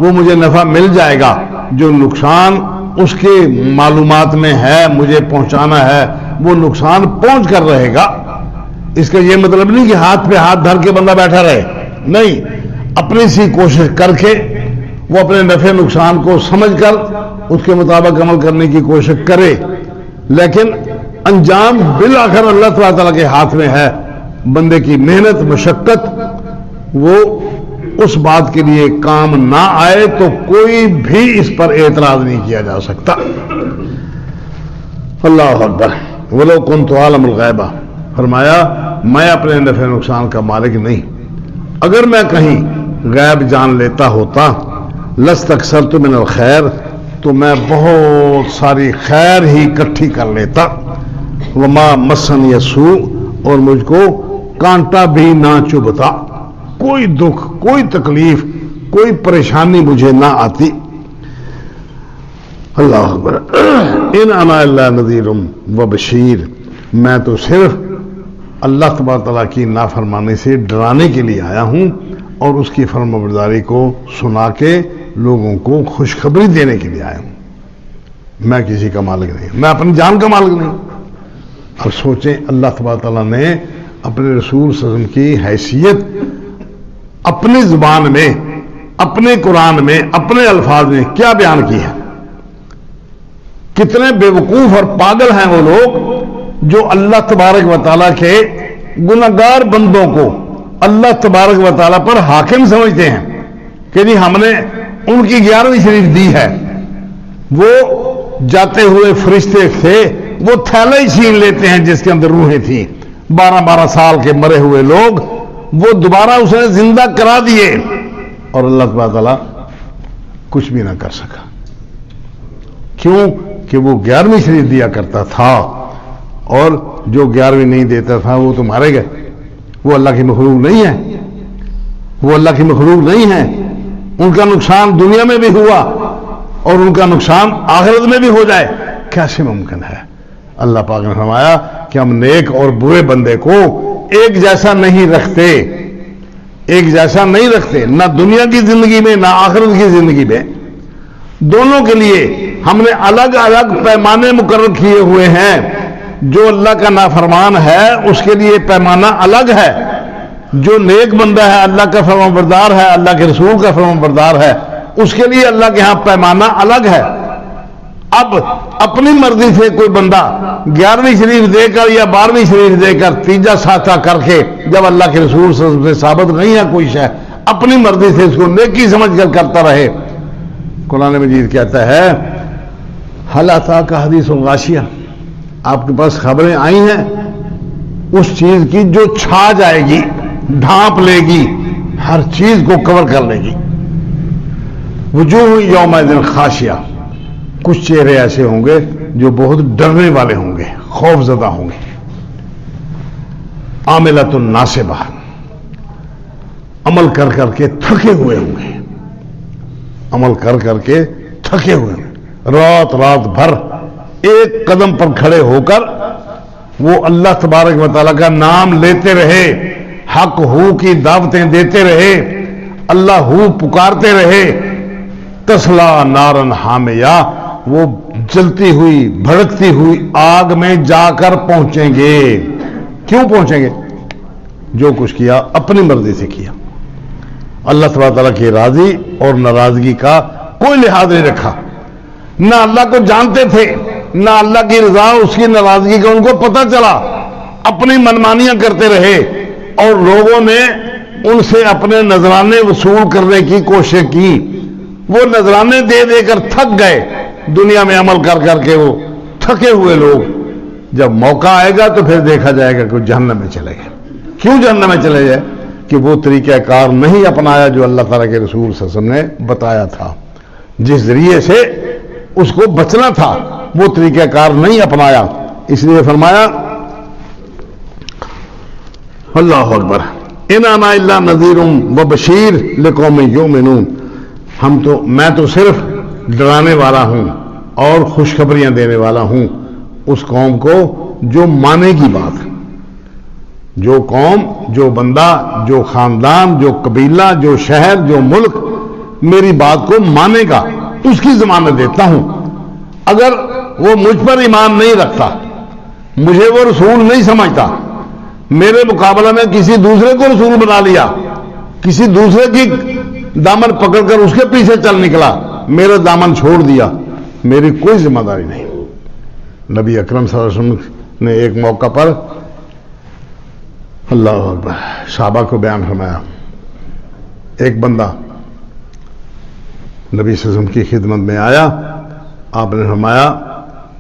وہ مجھے نفع مل جائے گا. جو نقصان اس کے معلومات میں ہے مجھے پہنچانا ہے وہ نقصان پہنچ کر رہے گا. اس کا یہ مطلب نہیں کہ ہاتھ پہ ہاتھ دھر کے بندہ بیٹھا رہے, نہیں, اپنی سی کوشش کر کے وہ اپنے نفع نقصان کو سمجھ کر اس کے مطابق عمل کرنے کی کوشش کرے, لیکن انجام بالآخر اللہ تعالیٰ کے ہاتھ میں ہے. بندے کی محنت مشقت وہ اس بات کے لیے کام نہ آئے تو کوئی بھی اس پر اعتراض نہیں کیا جا سکتا. اللہ اکبر. ولو کنت عالم الغیبہ, فرمایا میں اپنے نفع نقصان کا مالک نہیں, اگر میں کہیں غیب جان لیتا ہوتا لستکثرت من الخیر, تو میں بہت ساری خیر ہی اکٹھی کر لیتا. وما مسنی السوء, اور مجھ کو کانٹا بھی نہ چبھتا, کوئی دکھ, کوئی تکلیف, کوئی پریشانی مجھے نہ آتی. اللہ اکبر. ان انا الا نذیر و بشیر, میں تو صرف اللہ تبارک تعالیٰ کی نافرمانی سے ڈرانے کے لیے آیا ہوں اور اس کی فرمانبرداری کو سنا کے لوگوں کو خوشخبری دینے کے لیے آیا ہوں. میں کسی کا مالک نہیں, میں اپنی جان کا مالک نہیں. اب سوچیں اللہ تبارک تعالیٰ نے اپنے رسول صلی اللہ علیہ وسلم کی حیثیت اپنی زبان میں, اپنے قرآن میں, اپنے الفاظ میں کیا بیان کی ہے. کتنے بے وقوف اور پاگل ہیں وہ لوگ جو اللہ تبارک و تعالیٰ کے گناہگار بندوں کو اللہ تبارک و تعالیٰ پر حاکم سمجھتے ہیں کہ جی ہم نے ان کی 11ویں شریف دی ہے. وہ جاتے ہوئے فرشتے تھے, وہ تھیلا ہی چھین لیتے ہیں جس کے اندر روحیں تھیں. 12 سال کے مرے ہوئے لوگ وہ دوبارہ اسے زندہ کرا دیے اور اللہ تبارک تعالیٰ کچھ بھی نہ کر سکا. کیوں کہ وہ 11ویں شریف دیا کرتا تھا, اور جو 11ویں نہیں دیتا تھا وہ تو مارے گئے. وہ اللہ کی مخلوق نہیں ہے, وہ اللہ کی مخلوق نہیں ہے. ان کا نقصان دنیا میں بھی ہوا اور ان کا نقصان آخرت میں بھی ہو جائے, کیسے ممکن ہے. اللہ پاک نے فرمایا کہ ہم نیک اور برے بندے کو ایک جیسا نہیں رکھتے, ایک جیسا نہیں رکھتے, نہ دنیا کی زندگی میں نہ آخرت کی زندگی میں. دونوں کے لیے ہم نے الگ الگ پیمانے مقرر کیے ہوئے ہیں. جو اللہ کا نافرمان ہے اس کے لیے پیمانہ الگ ہے, جو نیک بندہ ہے, اللہ کا فرمانبردار ہے, اللہ کے رسول کا فرمانبردار ہے, اس کے لیے اللہ کے ہاں پیمانہ الگ ہے. اب اپنی مرضی سے کوئی بندہ 11ویں شریف دے کر یا 12ویں شریف دے کر تیجا ساتھا کر کے, جب اللہ کے رسول سے ثابت نہیں ہے کوئی شے, اپنی مرضی سے اس کو نیکی سمجھ کر کرتا رہے. قرآن مجید کہتا ہے حل اتاک حدیث الغاشیہ, آپ کے پاس خبریں آئی ہیں اس چیز کی جو چھا جائے گی, ڈھانپ لے گی, ہر چیز کو کور کر لے گی. وجوہ یومئذ خاشعہ, کچھ چہرے ایسے ہوں گے جو بہت ڈرنے والے ہوں گے, خوف زدہ ہوں گے. عاملۃ ناصبہ, عمل کر کر کے تھکے ہوئے ہوں گے, عمل کر کر کے تھکے ہوئے ہوں گے. رات بھر ایک قدم پر کھڑے ہو کر وہ اللہ تبارک و تعالیٰ کا نام لیتے رہے, حق ہو کی دعوتیں دیتے رہے, اللہ ہو پکارتے رہے. تسلا نارن حامیہ, وہ جلتی ہوئی بھڑکتی ہوئی آگ میں جا کر پہنچیں گے. کیوں پہنچیں گے؟ جو کچھ کیا اپنی مرضی سے کیا, اللہ تبارک تعالیٰ کی راضی اور ناراضگی کا کوئی لحاظ نہیں رکھا. نہ اللہ کو جانتے تھے نہ اللہ کی رضا اس کی ناراضگی کا ان کو پتہ چلا، اپنی منمانیاں کرتے رہے اور لوگوں نے ان سے اپنے نذرانے وصول کرنے کی کوشش کی. وہ نذرانے دے دے کر تھک گئے، دنیا میں عمل کر کر کے وہ تھکے ہوئے لوگ. جب موقع آئے گا تو پھر دیکھا جائے گا کہ وہ جہنم میں چلے گئے. کیوں جہنم میں چلے جائے؟ کہ وہ طریقہ کار نہیں اپنایا جو اللہ تعالیٰ کے رسول صلی اللہ علیہ وسلم نے بتایا تھا، جس ذریعے سے اس کو بچنا تھا وہ طریقہ کار نہیں اپنایا. اس لیے فرمایا اللہ اکبر ان انا الا نذیر و بشیر لقوم یؤمنون. میں تو صرف ڈرانے والا ہوں اور خوشخبریاں دینے والا ہوں اس قوم کو جو مانے گی بات. جو قوم، جو بندہ، جو خاندان، جو قبیلہ، جو شہر، جو ملک میری بات کو مانے گا اس کی ضمانت دیتا ہوں. اگر وہ مجھ پر ایمان نہیں رکھتا، مجھے وہ رسول نہیں سمجھتا، میرے مقابلہ میں کسی دوسرے کو رسول بنا لیا، کسی دوسرے کی دامن پکڑ کر اس کے پیچھے چل نکلا، میرا دامن چھوڑ دیا، میری کوئی ذمہ داری نہیں. نبی اکرم صلی اللہ علیہ وسلم نے ایک موقع پر اللہ اکبر صحابہ کو بیان فرمایا. ایک بندہ نبی صلی اللہ علیہ وسلم کی خدمت میں آیا، آپ نے فرمایا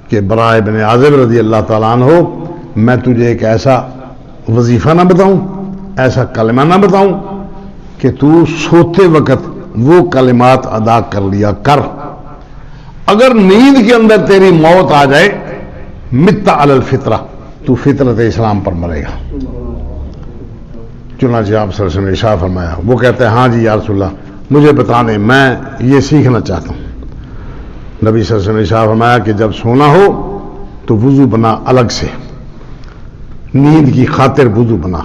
کہ براء بن عازب رضی اللہ تعالیٰ عنہ، میں تجھے ایک ایسا وظیفہ نہ بتاؤں، ایسا کلمہ نہ بتاؤں کہ تو سوتے وقت وہ کلمات ادا کر لیا کر، اگر نیند کے اندر تیری موت آ جائے مت علی الفطرہ، تو فطرت اسلام پر مرے گا. چنانچہ آپ صلی اللہ علیہ وسلم نے ارشاد فرمایا، وہ کہتے ہیں ہاں جی یا رسول اللہ مجھے بتا دیں، میں یہ سیکھنا چاہتا ہوں. نبی صلی اللہ علیہ وسلم نے ارشاد فرمایا کہ جب سونا ہو تو وضو بنا الگ سے، نیند کی خاطر وضو بنا.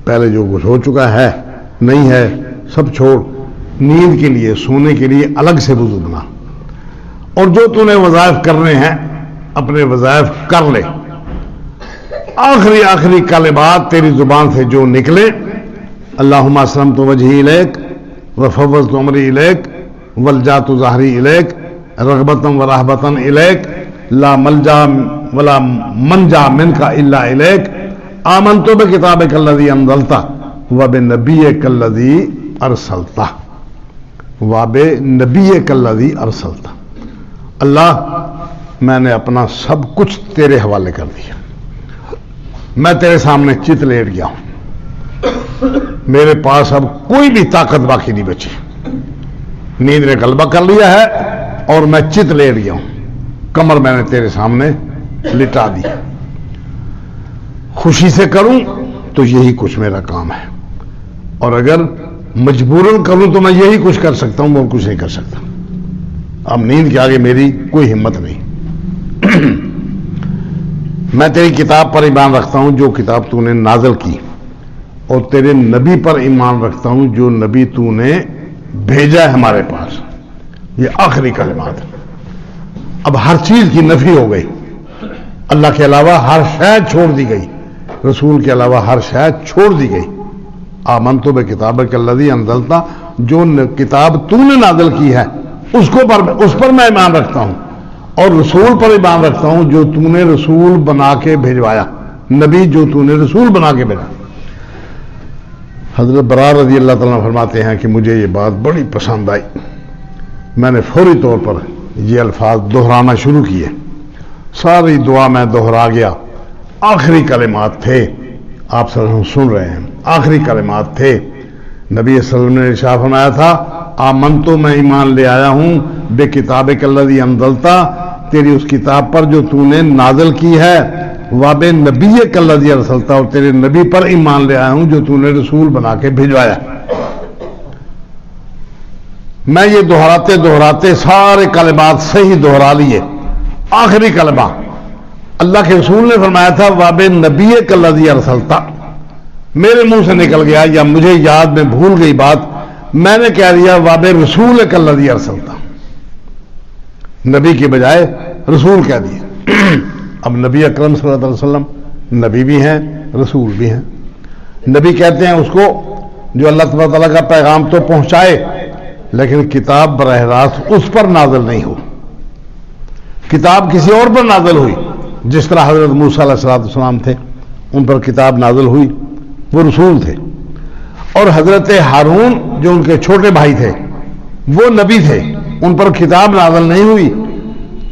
پہلے جو کچھ ہو چکا ہے نہیں ہے سب چھوڑ، نیند کے لیے سونے کے لیے الگ سے وضو بنا. اور جو تو نے وظائف کرنے ہیں اپنے وظائف کر لے. آخری کلمات تیری زبان سے جو نکلے، اللہم اسلمت وجہی الیک وفوضت امری الیک والجأت ظہری الیک رغبتا ورہبتا الیک لا ملجا ولا منجا منک الا الیک آمنت بکتابک الذی انزلت وبنبیک الذی ارسلت وبنبیک الذی ارسلت. اللہ میں نے اپنا سب کچھ تیرے حوالے کر دیا، میں تیرے سامنے چت لیٹ گیا ہوں، میرے پاس اب کوئی بھی طاقت باقی نہیں بچی. نیند نے غلبہ کر لیا ہے اور میں چت لیٹ گیا ہوں، کمر میں نے تیرے سامنے لٹا دی. خوشی سے کروں تو یہی کچھ میرا کام ہے، اور اگر مجبوراً کروں تو میں یہی کچھ کر سکتا ہوں، اور کچھ نہیں کر سکتا. اب نیند کے آگے میری کوئی ہمت نہیں. میں تیری کتاب پر ایمان رکھتا ہوں جو کتاب تو نے نازل کی، اور تیرے نبی پر ایمان رکھتا ہوں جو نبی تو نے بھیجا ہے ہمارے پاس. یہ آخری کلمات. اب ہر چیز کی نفی ہو گئی، اللہ کے علاوہ ہر شے چھوڑ دی گئی، رسول کے علاوہ ہر شے چھوڑ دی گئی. آمنت بکتابک الذی انزلت، جو کتاب تو نے نازل کی ہے اس پر میں ایمان رکھتا ہوں، اور رسول پر ایمان رکھتا ہوں جو تو نے رسول بنا کے بھیجوایا، نبی جو تو نے رسول بنا کے بھیجا. حضرت براء رضی اللہ تعالیٰ فرماتے ہیں کہ مجھے یہ بات بڑی پسند آئی، میں نے فوری طور پر یہ الفاظ دہرانا شروع کیے. ساری دعا میں دہرا گیا. آخری کلمات تھے، آپ صلی اللہ علیہ وسلم سن رہے ہیں، آخری کلمات تھے. نبی صلی اللہ علیہ وسلم نے ارشاد فرمایا تھا آمن تو میں ایمان لے آیا ہوں بے کتابک الذی انزلت، تیری اس کتاب پر جو تو نے نازل کی ہے، واب نبیک الذی ارسلت، اور تیرے نبی پر ایمان لے آیا ہوں جو تو نے رسول بنا کے بھجوایا. میں یہ دہراتے سارے کلمات صحیح دہرا لیے. آخری کلمہ اللہ کے رسول نے فرمایا تھا واب نبیک الذی ارسلت، میرے منہ سے نکل گیا یا مجھے یاد میں بھول گئی بات، میں نے کہہ دیا واب رسولک الذی ارسلت، نبی کے بجائے رسول کہہ دیا. اب نبی اکرم صلی اللہ علیہ وسلم نبی بھی ہیں رسول بھی ہیں. نبی کہتے ہیں اس کو جو اللہ تبارک تعالیٰ کا پیغام تو پہنچائے لیکن کتاب براہ راست اس پر نازل نہیں ہو. کتاب کسی اور پر نازل ہوئی، جس طرح حضرت موسیٰ علیہ السلام تھے، ان پر کتاب نازل ہوئی، وہ رسول تھے. اور حضرت ہارون جو ان کے چھوٹے بھائی تھے وہ نبی تھے، ان پر کتاب نازل نہیں ہوئی،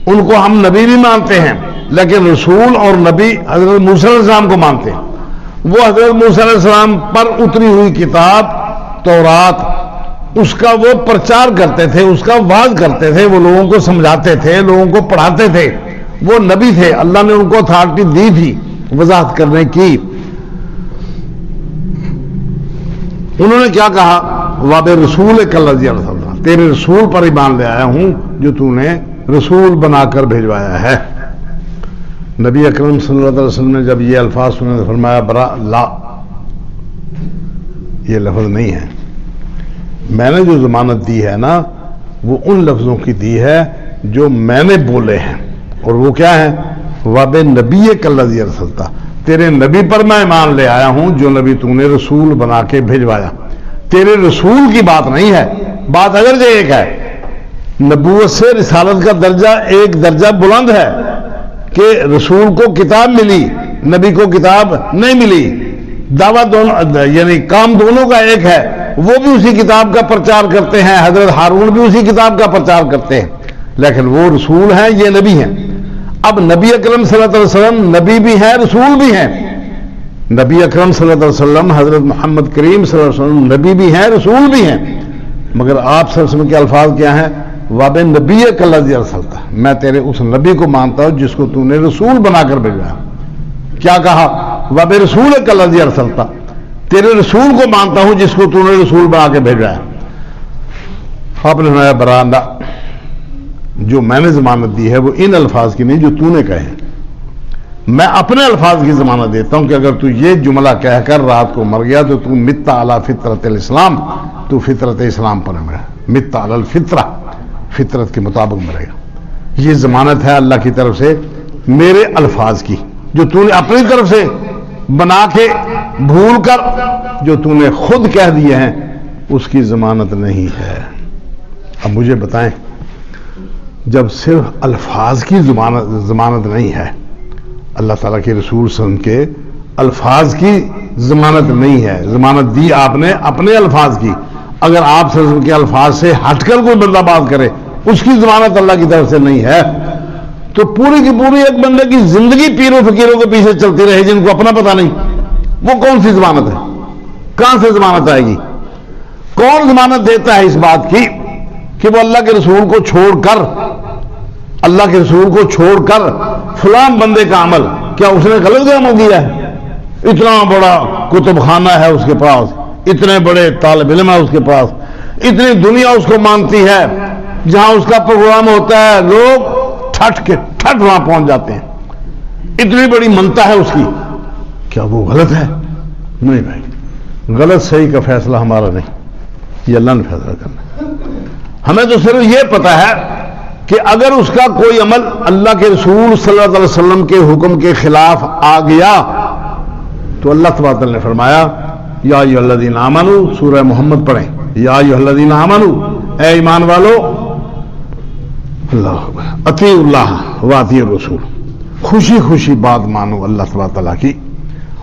ان کو ہم نبی بھی مانتے ہیں، لیکن رسول اور نبی حضرت موسیٰ علیہ السلام کو مانتے ہیں. وہ حضرت موسیٰ علیہ السلام پر اتری ہوئی کتاب تورات، اس کا وہ پرچار کرتے تھے، اس کا واعظ کرتے تھے، وہ لوگوں کو سمجھاتے تھے، لوگوں کو پڑھاتے تھے. وہ نبی تھے، اللہ نے ان کو اتھارٹی دی تھی وضاحت کرنے کی. انہوں نے کیا کہا؟ واب رسول کالذی ارسلنا، تیرے رسول پر ایمان لے آیا ہوں جو تو نے رسول بنا کر بھیجوایا ہے. نبی اکرم صلی اللہ علیہ وسلم نے جب یہ الفاظ سنے تو فرمایا برا لا، یہ لفظ نہیں ہے. میں نے جو ضمانت دی ہے نا وہ ان لفظوں کی دی ہے جو میں نے بولے ہیں، اور وہ کیا ہے؟ واب نبی کالذی ارسلتا، تیرے نبی پر میں ایمان لے آیا ہوں جو نبی تو نے رسول بنا کے بھیجوایا. تیرے رسول کی بات نہیں ہے، بات اگرچہ ایک ہے، نبوت سے رسالت کا درجہ ایک درجہ بلند ہے کہ رسول کو کتاب ملی، نبی کو کتاب نہیں ملی. دعویٰ دونوں یعنی کام دونوں کا ایک ہے. وہ بھی اسی کتاب کا پرچار کرتے ہیں، حضرت ہارون بھی اسی کتاب کا پرچار کرتے ہیں، لیکن وہ رسول ہیں، یہ نبی ہیں. اب نبی اکرم صلی اللہ علیہ وسلم نبی بھی ہیں، رسول بھی ہیں. نبی اکرم صلی اللہ علیہ وسلم حضرت محمد کریم صلی اللہ علیہ وسلم نبی بھی ہیں، رسول بھی ہیں، مگر آپ صلی اللہ علیہ وسلم کے الفاظ کیا ہیں؟ واب نبی کالذی ارسلتا، میں تیرے اس نبی کو مانتا ہوں جس کو تو نے رسول بنا کر بھیجا. کیا کہا؟ واب رسول کالذی ارسلتا، تیرے رسول کو مانتا ہوں جس کو تو نے رسول بنا کے بھیجا ہے. آپ نے فرمایا برآمدہ، جو میں نے ضمانت دی ہے وہ ان الفاظ کی نہیں جو تو نے کہے ہیں. میں اپنے الفاظ کی ضمانت دیتا ہوں کہ اگر تو یہ جملہ کہہ کر رات کو مر گیا تو تو مت علی فطرت الاسلام، تو فطرت اسلام پر مرے، مت علی الفطرہ، فطرت کے مطابق مرے گا. یہ ضمانت ہے اللہ کی طرف سے میرے الفاظ کی، جو تو نے اپنی طرف سے بنا کے بھول کر جو تو نے خود کہہ دیے ہیں اس کی ضمانت نہیں ہے. اب مجھے بتائیں، جب صرف الفاظ کی ضمانت نہیں ہے، اللہ تعالیٰ کے رسول صلی اللہ علیہ وسلم کے الفاظ کی ضمانت نہیں ہے، ضمانت دی آپ نے اپنے الفاظ کی. اگر آپ صلی اللہ علیہ وسلم کے الفاظ سے ہٹ کر کوئی بندہ بات کرے اس کی ضمانت اللہ کی طرف سے نہیں ہے، تو پوری کی پوری ایک بندے کی زندگی پیروں فقیروں کے پیچھے چلتی رہے جن کو اپنا پتہ نہیں، وہ کون سی ضمانت ہے؟ کہاں سے ضمانت آئے گی؟ کون ضمانت دیتا ہے اس بات کی کہ وہ اللہ کے رسول کو چھوڑ کر، اللہ کے رسول کو چھوڑ کر فلاں بندے کا عمل، کیا اس نے غلط عمل کیا ہے؟ اتنا بڑا کتب خانہ ہے اس کے پاس، اتنے بڑے طالب علم ہے اس کے پاس، اتنی دنیا اس کو مانتی ہے، جہاں اس کا پروگرام ہوتا ہے لوگ ٹھٹ کے ٹھٹ وہاں پہنچ جاتے ہیں، اتنی بڑی منتا ہے اس کی، کیا وہ غلط ہے؟ نہیں بھائی، غلط صحیح کا فیصلہ ہمارا نہیں، یہ اللہ نے فیصلہ کرنا ہے. ہمیں تو صرف یہ پتا ہے کہ اگر اس کا کوئی عمل اللہ کے رسول صلی اللہ علیہ وسلم کے حکم کے خلاف آ گیا تو اللہ تبارک نے فرمایا یا ایھا الذین آمنوا، سورہ محمد پڑھیں، یا ایھا الذین آمنوا، اے ایمان والو، اللہ اطیعوا اللہ و اطیعوا الرسول، خوشی خوشی بات مانو اللہ تبارک تعالیٰ کی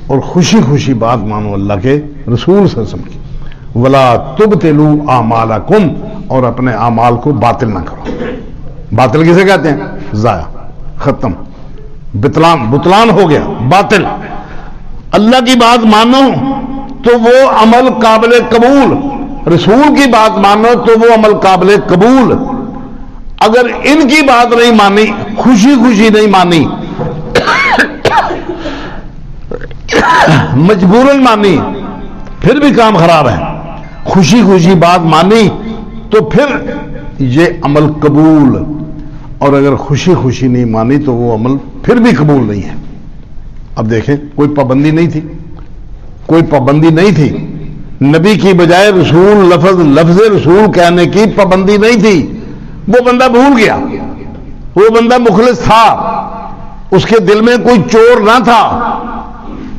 اور خوشی خوشی بات مانو اللہ کے رسول صلی اللہ علیہ وسلم کی. ولا تبطلوا اعمالکم، اور اپنے اعمال کو باطل نہ کرو. باطل کسے کہتے ہیں؟ ضائع، ختم، بطلان ہو گیا، باطل. اللہ کی بات مانو تو وہ عمل قابل قبول، رسول کی بات مانو تو وہ عمل قابل قبول. اگر ان کی بات نہیں مانی، خوشی خوشی نہیں مانی، مجبوراً مانی، پھر بھی کام خراب ہے. خوشی خوشی بات مانی تو پھر یہ عمل قبول، اور اگر خوشی خوشی نہیں مانی تو وہ عمل پھر بھی قبول نہیں ہے. اب دیکھیں، کوئی پابندی نہیں تھی، کوئی پابندی نہیں تھی، نبی کی بجائے رسول لفظ رسول کہنے کی پابندی نہیں تھی. وہ بندہ بھول گیا، وہ بندہ مخلص تھا، اس کے دل میں کوئی چور نہ تھا،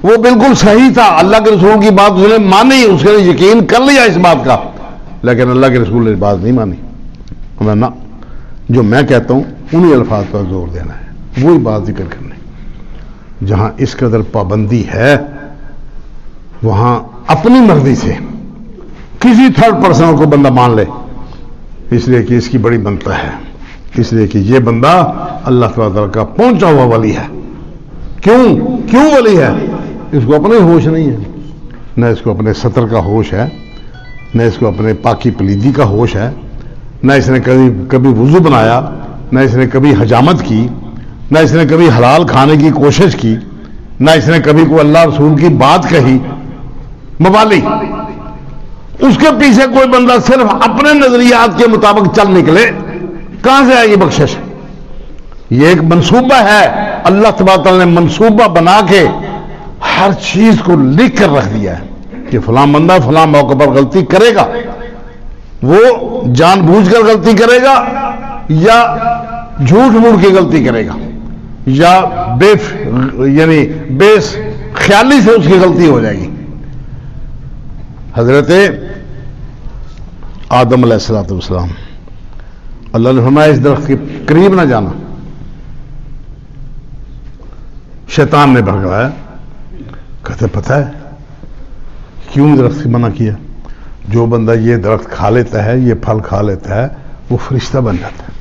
وہ بالکل صحیح تھا، اللہ کے رسول کی بات اس نے مانی، اس نے یقین کر لیا اس بات کا، لیکن اللہ کے رسول نے بات نہیں مانی. نہ، جو میں کہتا ہوں انہی الفاظ پر زور دینا ہے، وہی بات ذکر کرنی۔ جہاں اس قدر پابندی ہے وہاں اپنی مرضی سے کسی تھرڈ پرسن کو بندہ مان لے، اس لیے کہ اس کی بڑی بنتا ہے، اس لیے کہ یہ بندہ اللہ تعالیٰ کا پہنچا ہوا ولی ہے۔ کیوں ولی ہے؟ اس کو اپنے ہوش نہیں ہے، نہ اس کو اپنے سطر کا ہوش ہے، نہ اس کو اپنے پاکی پلیدی کا ہوش ہے، نہ اس نے کبھی وضو بنایا، نہ اس نے کبھی حجامت کی، نہ اس نے کبھی حلال کھانے کی کوشش کی، نہ اس نے کبھی کوئی اللہ رسول کی بات کہی۔ موالی اس کے پیچھے کوئی بندہ صرف اپنے نظریات کے مطابق چل نکلے، کہاں سے آئے گی بخشش؟ یہ ایک منصوبہ ہے، اللہ تبارک تعالیٰ نے منصوبہ بنا کے ہر چیز کو لکھ کر رکھ دیا ہے کہ فلاں بندہ فلاں موقع پر غلطی کرے گا، وہ جان بوجھ کر غلطی کرے گا یا جھوٹ موٹ کی غلطی کرے گا یا بے خیالی سے اس کی غلطی ہو جائے گی۔ حضرت آدم علیہ السلام اللہ نے فرمایا اس درخت کے قریب نہ جانا، شیطان نے بھگوایا، کہتے پتہ ہے کیوں درخت سے منع کیا؟ جو بندہ یہ درخت کھا لیتا ہے، یہ پھل کھا لیتا ہے، وہ فرشتہ بن جاتا ہے۔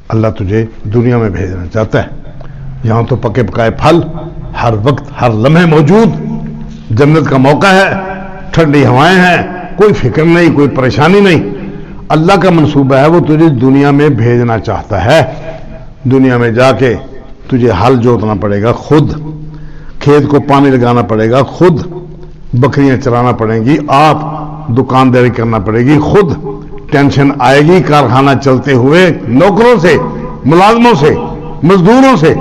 اللہ تجھے دنیا میں بھیجنا چاہتا ہے، یہاں تو پکے پکائے پھل ہر وقت ہر لمحے موجود، جنت کا موقع ہے، ٹھنڈی ہوائیں ہیں، کوئی فکر نہیں، کوئی پریشانی نہیں۔ اللہ کا منصوبہ ہے، وہ تجھے دنیا میں بھیجنا چاہتا ہے۔ دنیا میں جا کے تجھے ہل جوتنا پڑے گا خود، کھیت کو پانی لگانا پڑے گا خود، بکریاں چرانا پڑیں گی آپ، دکانداری کرنا پڑے گی خود، ٹینشن آئے گی کارخانہ چلتے ہوئے نوکروں سے، ملازموں سے، مزدوروں سے۔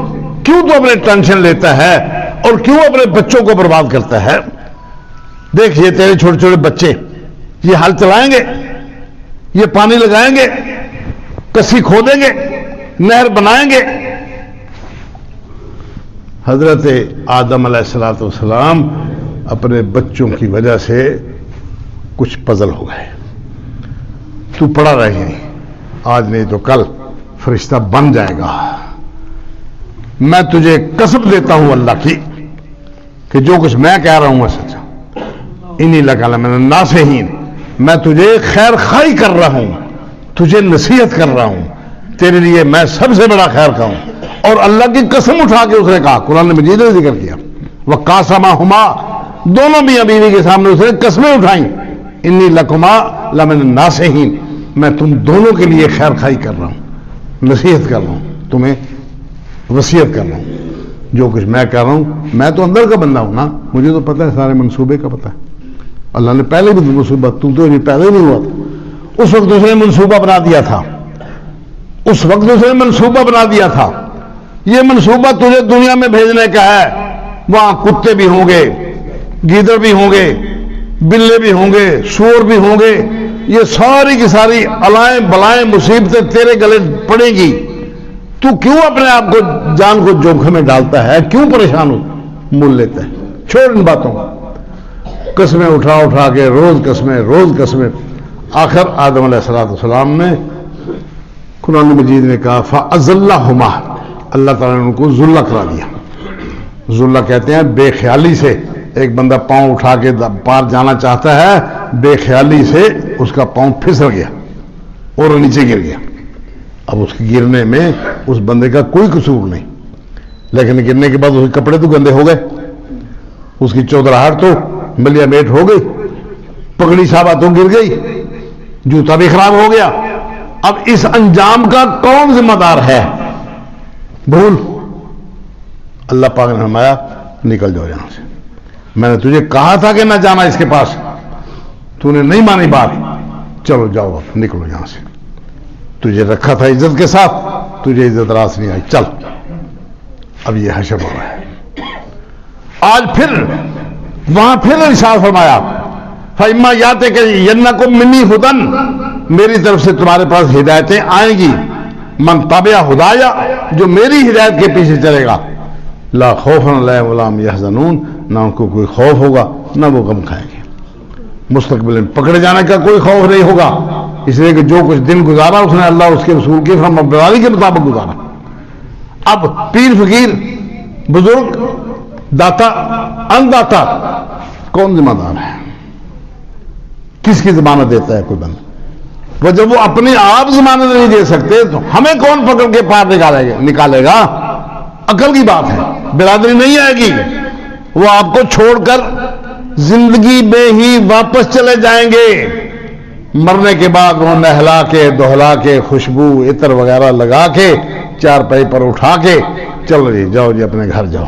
کیوں تو اپنے ٹینشن لیتا ہے اور کیوں اپنے بچوں کو برباد کرتا ہے؟ دیکھ یہ تیرے چھوٹے چھوٹے بچے یہ ہل چلائیں گے، یہ پانی لگائیں گے، کسی کھودیں گے، نہر بنائیں گے۔ حضرت آدم علیہ السلام اپنے بچوں کی وجہ سے کچھ پزل ہو گئے۔ تو پڑا رہے ہیں، آج نہیں تو کل فرشتہ بن جائے گا۔ میں تجھے قسم دیتا ہوں اللہ کی کہ جو کچھ میں کہہ رہا ہوں وہ سچ ہے۔ انی لگا میں ناصحین، میں تجھے خیر خواہی کر رہا ہوں، تجھے نصیحت کر رہا ہوں، تیرے لیے میں سب سے بڑا خیر کا ہوں۔ اور اللہ کی قسم اٹھا کے اس نے کہا، قرآن مجید نے ذکر کیا، وَقَاسَمَهُمَا، دونوں میاں بیوی کے سامنے اس نے قسمیں اٹھائیں، انی لکما لمن الناصحین، میں تم دونوں کے لیے خیر خواہی کر رہا ہوں، نصیحت کر رہا ہوں، تمہیں وصیت کر رہا ہوں۔ جو کچھ میں کر رہا ہوں، میں تو اندر کا بندہ ہوں نا، مجھے تو پتہ ہے، سارے منصوبے کا پتہ ہے۔ اللہ نے پہلے بھی منصوبہ، تم تو ابھی پیدا ہی نہیں ہوا تھا، اس وقت اس نے منصوبہ بنا دیا تھا، اس وقت اس نے منصوبہ بنا دیا تھا۔ یہ منصوبہ تجھے دنیا میں بھیجنے کا ہے، وہاں کتے بھی ہوں گے، گیدڑ بھی ہوں گے، بلے بھی ہوں گے، سور بھی ہوں گے، یہ ساری کی ساری الائیں بلائیں مصیبتیں تیرے گلے پڑیں گی۔ تو کیوں اپنے آپ کو جان کو جوخم میں ڈالتا ہے؟ کیوں پریشان ہو مول لیتا ہے؟ چھوڑ ان باتوں کو، قسمیں اٹھا اٹھا کے روز قسمیں۔ آخر آدم علیہ السلام نے، قرآن مجید نے کہا فَأَزَلَّهُمَا، اللہ تعالیٰ نے ان کو ذلہ کرا دیا۔ ذلہ کہتے ہیں بے خیالی سے، ایک بندہ پاؤں اٹھا کے پار جانا چاہتا ہے، بے خیالی سے اس کا پاؤں پھسل گیا اور نیچے گر گیا۔ اب اس کے گرنے میں اس بندے کا کوئی قصور نہیں، لیکن گرنے کے بعد اس کے کپڑے تو گندے ہو گئے، اس کی چودراہٹ تو ملیا میٹ ہو گئی، پگڑی صاحبہ تو گر گئی، جوتا بھی خراب ہو گیا۔ اب اس انجام کا کون ذمہ دار ہے؟ بھول۔ اللہ پاک نے فرمایا نکل جاؤ یہاں سے، میں نے تجھے کہا تھا کہ نہ جانا اس کے پاس، تو نے نہیں مانی بات، چلو جاؤ اب نکلو یہاں سے، تجھے رکھا تھا عزت کے ساتھ، تجھے عزت راس نہیں آئی، چل۔ اب یہ حشر ہو رہا ہے۔ آج پھر وہاں پھر ارشاد فرمایا فَإِمَّا يَأْتِيَنَّكُم مِّنِّي هُدًى، میری طرف سے تمہارے پاس ہدایتیں آئیں گی، من تبع ہدایا، جو میری ہدایت کے پیچھے چلے گا، لا خوف علیہم ولا هم يحزنون، نہ ان کو کوئی خوف ہوگا نہ وہ غم کھائیں گے، مستقبل میں پکڑے جانے کا کوئی خوف نہیں ہوگا، اس لیے کہ جو کچھ دن گزارا اس نے اللہ اس کے رسول کی فرمانبرداری کے مطابق گزارا. اب پیر فقیر بزرگ داتا ان داتا کون ذمہ دار ہے؟ کس کی ضمانت دیتا ہے کوئی بندہ؟ وہ جب وہ اپنی آپ ضمانت نہیں دے سکتے تو ہمیں کون پکڑ کے پار نکالے گا؟ عقل کی بات ہے. برادری نہیں آئے گی، وہ آپ کو چھوڑ کر زندگی میں ہی واپس چلے جائیں گے. مرنے کے بعد وہ نہلا کے دہلا کے خوشبو عطر وغیرہ لگا کے چارپائی پر اٹھا کے چل رہی جاؤ جی اپنے گھر جاؤ.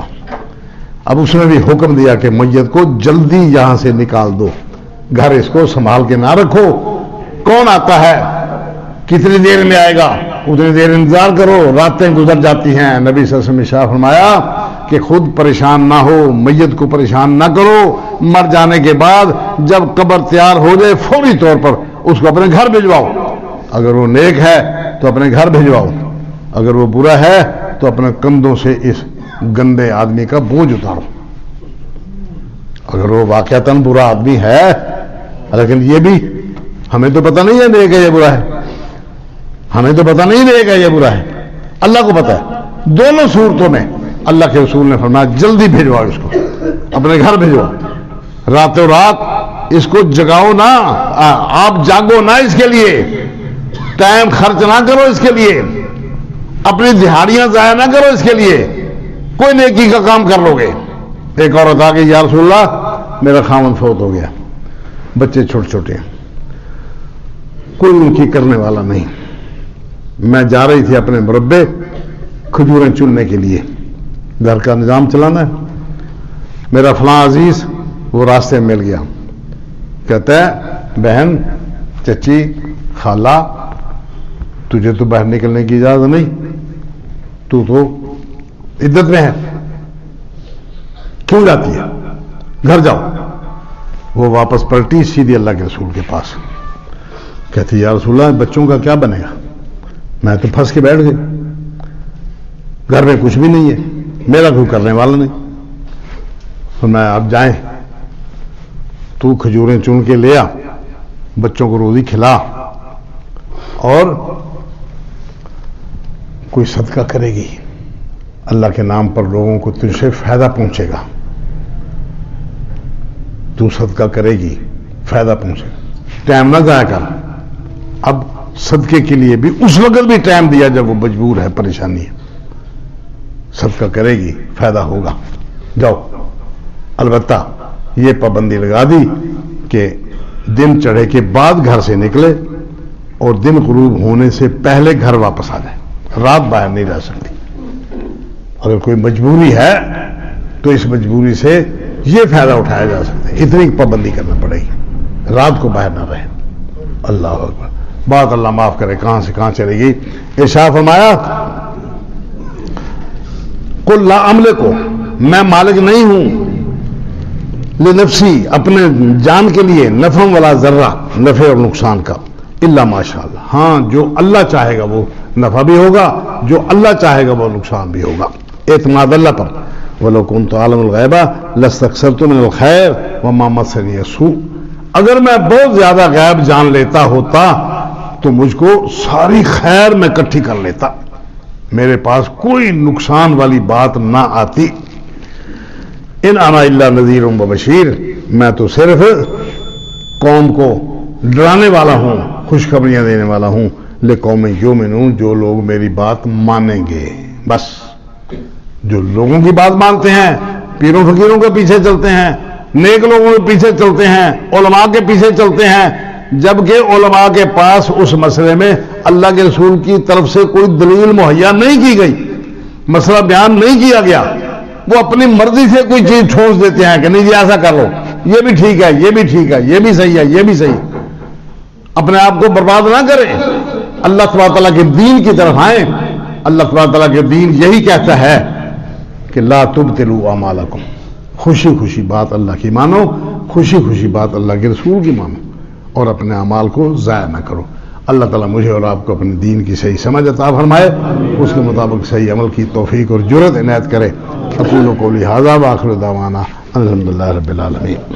اب اس نے بھی حکم دیا کہ میت کو جلدی یہاں سے نکال دو، گھر اس کو سنبھال کے نہ رکھو. کون آتا ہے، کتنی دیر میں آئے گا، اتنی دیر انتظار کرو. راتیں گزر جاتی ہیں. نبی صلی اللہ علیہ وسلم نے شاہ فرمایا کہ خود پریشان نہ ہو، میت کو پریشان نہ کرو. مر جانے کے بعد جب قبر تیار ہو جائے فوری طور پر اس کو اپنے گھر بھجواؤ. اگر وہ نیک ہے تو اپنے گھر بھجواؤ، اگر وہ برا ہے تو اپنے کندھوں سے اس گندے آدمی کا بوجھ اتارو. اگر وہ واقعتاً برا آدمی ہے، لیکن یہ بھی ہمیں تو پتہ نہیں ہے نیک ہے یہ برا ہے، ہمیں تو پتہ نہیں نیک ہے یہ برا ہے، اللہ کو پتہ ہے. دونوں صورتوں میں اللہ کے رسول نے فرمایا جلدی بھیجواؤ اس کو، اپنے گھر بھیجواؤ. راتوں رات اس کو جگاؤ نہ، آپ جاگو نہ، اس کے لیے ٹائم خرچ نہ کرو، اس کے لیے اپنی دہاڑیاں ضائع نہ کرو، اس کے لیے کوئی نیکی کا کام کر لو گے. ایک عورت آ گئی، یا رسول اللہ میرا خاوند فوت ہو گیا، بچے چھوٹے چھوٹے ہیں، کوئی ان کی کرنے والا نہیں. میں جا رہی تھی اپنے مربے کھجوریں چننے کے لیے، گھر کا نظام چلانا ہے. میرا فلاں عزیز وہ راستے میں مل گیا، کہتا ہے بہن چچی خالہ تجھے تو باہر نکلنے کی اجازت نہیں، تو عدت میں ہے، کیوں جاتی ہے، گھر جاؤ. وہ واپس پلٹی سیدھی اللہ کے رسول کے پاس، کہتی یا رسول اللہ بچوں کا کیا بنے گا؟ میں تو پھنس کے بیٹھ گئی، گھر میں کچھ بھی نہیں ہے، میرا کوئی کرنے والا نہیں. میں اب جائیں، تو کھجوریں چن کے لے آ، بچوں کو روزی کھلا، اور کوئی صدقہ کرے گی اللہ کے نام پر، لوگوں کو تجھ سے فائدہ پہنچے گا، تو صدقہ کرے گی فائدہ پہنچے گا. ٹائم نہ ضائع کر. اب صدقے کے لیے بھی اس وقت بھی ٹائم دیا جب وہ مجبور ہے، پریشانی ہے. صدقہ کرے گی فائدہ ہوگا، جاؤ. البتہ یہ پابندی لگا دی کہ دن چڑھے کے بعد گھر سے نکلے اور دن غروب ہونے سے پہلے گھر واپس آ جائے، رات باہر نہیں رہ سکتی. اگر کوئی مجبوری ہے تو اس مجبوری سے یہ فائدہ اٹھایا جا سکتا ہے، اتنی پابندی کرنا پڑے گی، رات کو باہر نہ رہے. اللہ اکبر. بات اللہ معاف کرے کہاں سے کہاں چلے گی. ارشاد فرمایا قل لا املک، میں مالک نہیں ہوں، لنفسی اپنے جان کے لیے، نفع ولا ذرہ، نفع اور نقصان کا، الا ماشاء اللہ، ہاں جو اللہ چاہے گا وہ نفع بھی ہوگا، جو اللہ چاہے گا وہ نقصان بھی ہوگا. اعتماد اللہ پر. وَلَوْ كُنْتُ أَعْلَمُ الْغَيْبَ لَاسْتَكْثَرْتُ مِنَ الْخَيْرِ وَمَا مَسَّنِيَ السُّوءُ. اگر میں بہت زیادہ غیب جان لیتا ہوتا تو مجھ کو ساری خیر میں اکٹھی کر لیتا، میرے پاس کوئی نقصان والی بات نہ آتی. ان انا الا نذیر و بشیر، میں تو صرف قوم کو ڈرانے والا ہوں، خوشخبریاں دینے والا ہوں. لقوم یؤمنون، جو لوگ میری بات مانیں گے. بس جو لوگوں کی بات مانتے ہیں، پیروں فقیروں کے پیچھے چلتے ہیں، نیک لوگوں کے پیچھے چلتے ہیں، علماء کے پیچھے چلتے ہیں، جبکہ علماء کے پاس اس مسئلے میں اللہ کے رسول کی طرف سے کوئی دلیل مہیا نہیں کی گئی، مسئلہ بیان نہیں کیا گیا، وہ اپنی مرضی سے کوئی چیز ٹھونس دیتے ہیں کہ نہیں جی ایسا کر لو، یہ بھی ٹھیک ہے، یہ بھی ٹھیک ہے، یہ بھی صحیح ہے، یہ بھی صحیح. اپنے آپ کو برباد نہ کریں، اللہ تبارک تعالیٰ کے دین کی طرف آئیں. اللہ تبارک تعالیٰ کے دین یہی کہتا ہے کہ لا تبطلوا اعمالکم، خوشی خوشی بات اللہ کی مانو، خوشی خوشی بات اللہ کے رسول کی مانو، اور اپنے اعمال کو ضائع نہ کرو. اللہ تعالیٰ مجھے اور آپ کو اپنے دین کی صحیح سمجھ عطا فرمائے، اس کے مطابق صحیح عمل کی توفیق اور جرأت عنایت کرے. اقول قولی ھذا وآخر دعوانا الحمدللہ رب العالمین.